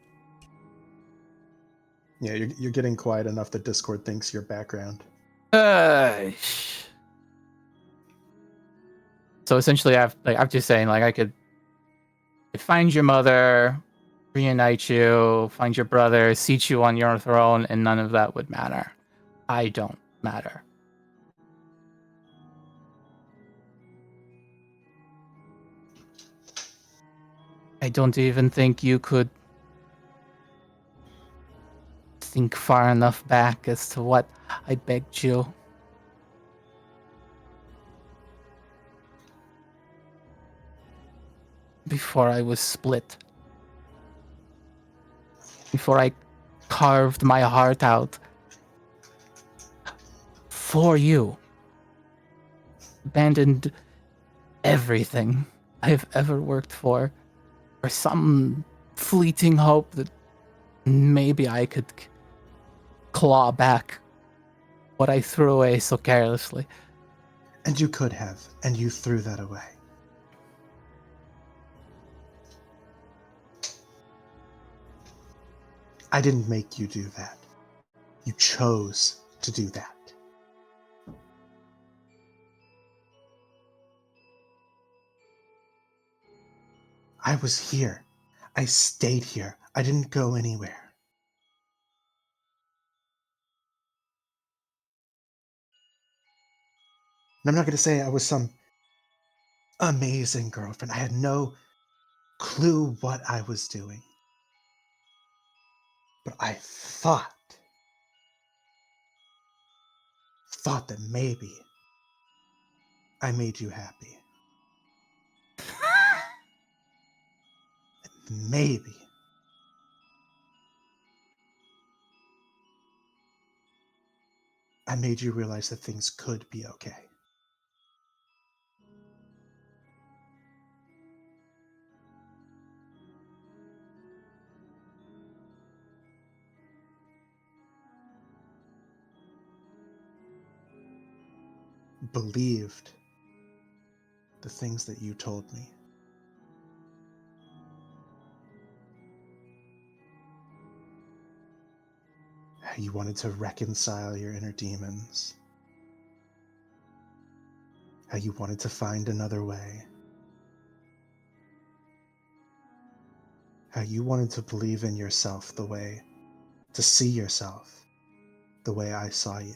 Yeah, you're getting quiet enough that Discord thinks you're background. So essentially, I'm just saying, like, I could find your mother, reunite you, find your brother, seat you on your throne, and none of that would matter. I don't matter. I don't even think you could think far enough back as to what I begged you. Before I was split. Before I carved my heart out for you. Abandoned everything I've ever worked for some fleeting hope that maybe I could claw back what I threw away so carelessly. And you could have, and you threw that away. I didn't make you do that. You chose to do that. I was here. I stayed here. I didn't go anywhere. And I'm not going to say I was some amazing girlfriend. I had no clue what I was doing. But I thought that maybe I made you happy. Maybe I made you realize that things could be okay. Believed the things that you told me. How you wanted to reconcile your inner demons. How you wanted to find another way. How you wanted to believe in yourself the way, to see yourself the way I saw you.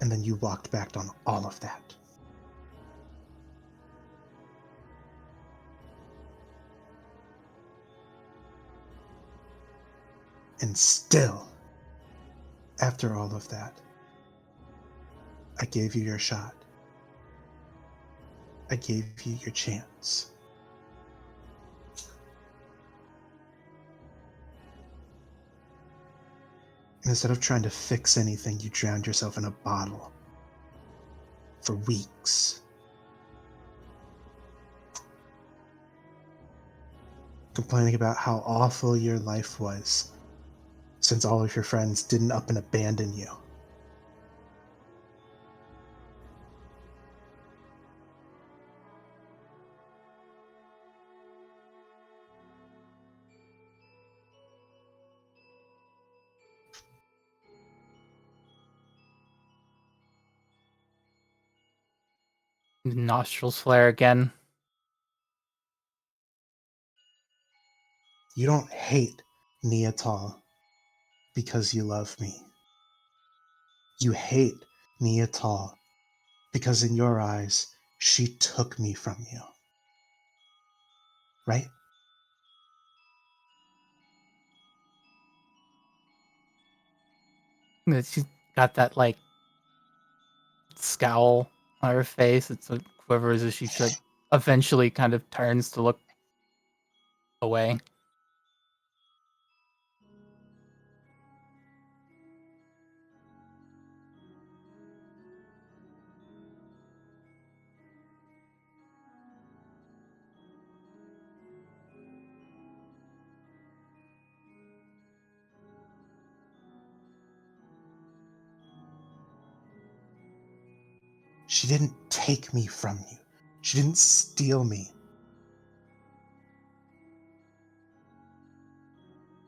And then you walked back on all of that. And still, after all of that, I gave you your shot. I gave you your chance. And instead of trying to fix anything, you drowned yourself in a bottle for weeks. Complaining about how awful your life was since all of your friends didn't up and abandon you. Nostrils flare again. You don't hate me at all because you love me. You hate me at all because in your eyes, she took me from you. Right? She's got that, like, scowl on her face. It's like quivers as she eventually kind of turns to look away. She didn't take me from you. She didn't steal me.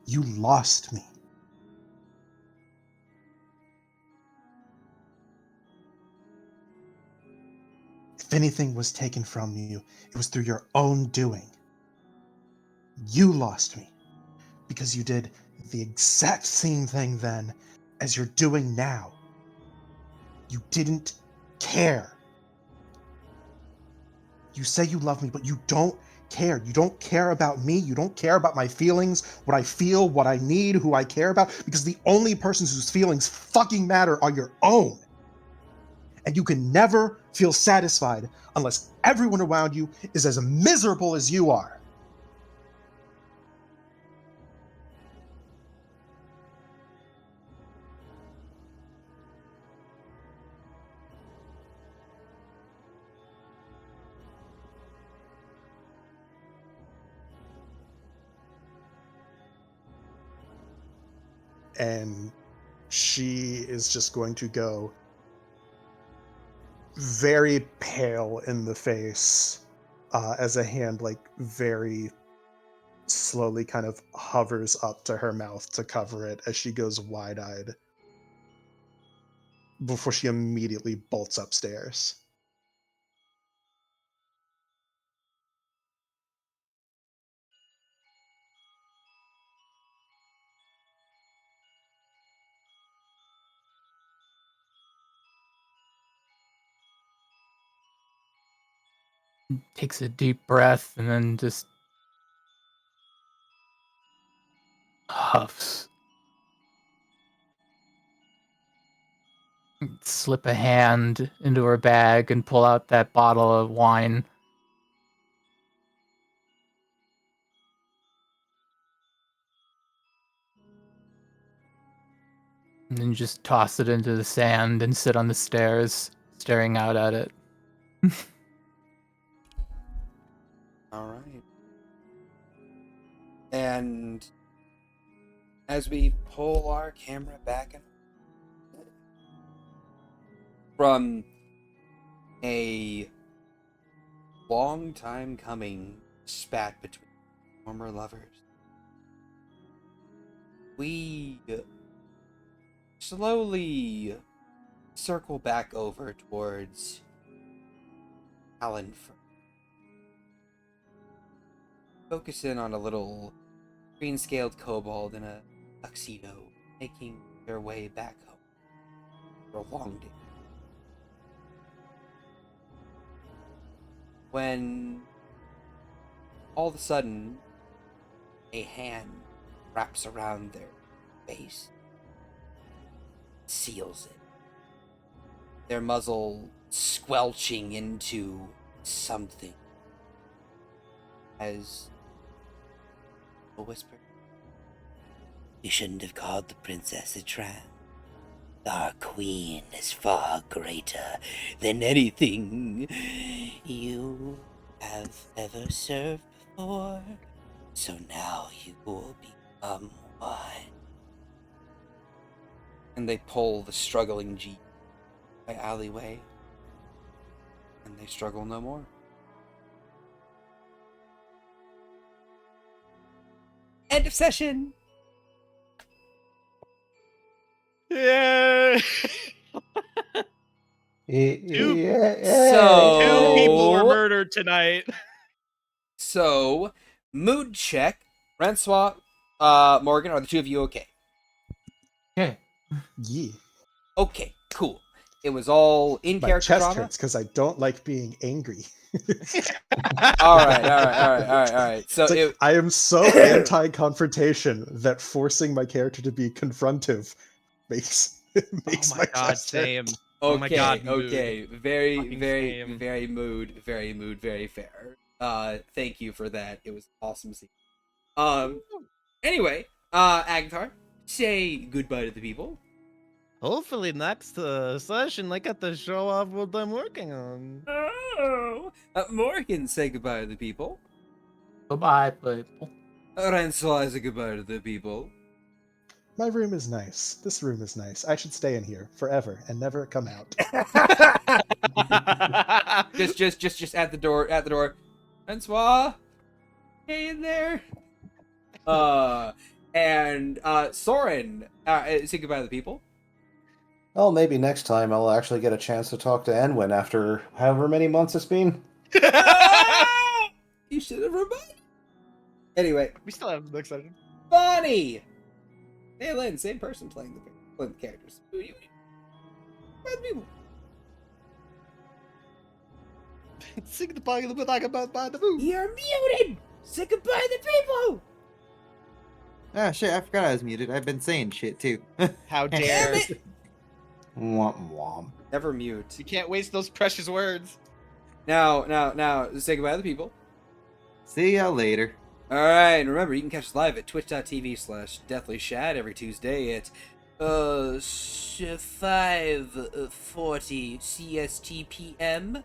You lost me. If anything was taken from you, it was through your own doing. You lost me because you did the exact same thing then as you're doing now. You didn't care. You say you love me, but you don't care. You don't care about me. You don't care about my feelings, what I feel, what I need, who I care about, because the only persons whose feelings fucking matter are your own. And you can never feel satisfied unless everyone around you is as miserable as you are. And she is just going to go very pale in the face as a hand very slowly kind of hovers up to her mouth to cover it as she goes wide-eyed before she immediately bolts upstairs. Takes a deep breath and then just huffs. Slip a hand into her bag and pull out that bottle of wine. And then just toss it into the sand and sit on the stairs, staring out at it. All right. And as we pull our camera back and from a long time coming spat between former lovers, we slowly circle back over towards Alan. Focus in on a little green-scaled kobold in a tuxedo making their way back home for a long day. When all of a sudden a hand wraps around their face, seals it, their muzzle squelching into something as a whisper. You shouldn't have called the princess a tramp. Our queen is far greater than anything you have ever served before. So now you will become one. And they pull the struggling jeep by alleyway, and they struggle no more. End of session! Yeah. Two people were So, murdered tonight. so mood check. Francois, Morgan, are the two of you okay? Okay. Yeah. Okay, cool. It was all in My character chest drama. hurts because I don't like being angry. All right. So It's like, I am so anti-confrontation that forcing my character to be confrontive makes Oh makes my my god, chest hurt. same. okay, Oh my god, mood. okay. Very, Fucking very, same. very mood, very fair. Thank you for that. It was awesome to see. Anyway, Agnar, say goodbye to the people. Hopefully next session I get to show off what I'm working on. Oh, Morgan, say goodbye to the people. Goodbye, people. Francois, say goodbye to the people. My room is nice. This room is nice. I should stay in here forever and never come out. just at the door. At the door. Francois, hey in there. And Soren, say goodbye to the people. Well, maybe next time I'll actually get a chance to talk to Enwin after however many months it's been. You should have reminded. Anyway, We still have the next session. Bonnie. Hey, Lynn, same person playing the characters. Who you? Bad people. Sing the bug of the bug about the boo. You're muted. Say goodbye to the people. Ah, shit, I forgot I was muted. I've been saying shit too. How Damn dare! it. Womp womp. Never mute. You can't waste those precious words. Now, say goodbye to the people. See ya later. Alright, and remember, you can catch us live at twitch.tv/DeathlyShad every Tuesday at 5:40 CST PM.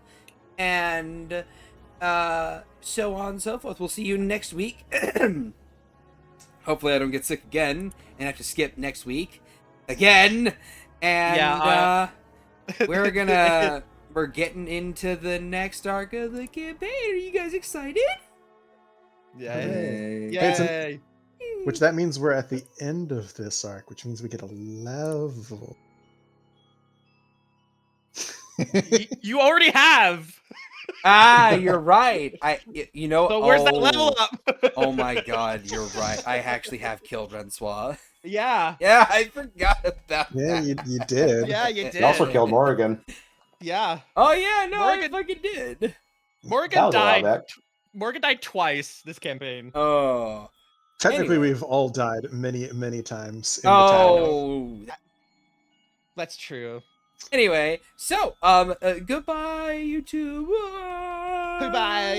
And so on and so forth. We'll see you next week. Hopefully I don't get sick again and have to skip next week. Again! And we're getting into the next arc of the campaign. Are you guys excited? Yay! Yay. Which that means we're at the end of this arc, which means we get a level. You already have. You're right. You know. So where's that level up? Oh my god, you're right. I actually have killed Francois. Yeah. Yeah, I forgot about Yeah, that. you did. Yeah, you did. He also killed Morrigan. Yeah. Oh yeah, no, Morgan- I fucking did. That Morgan was a while died. back. Morgan died twice this campaign. Oh. Technically, Anyway. we've all died many, many times in the town. Oh. That's true. Anyway, so goodbye, YouTube. Goodbye.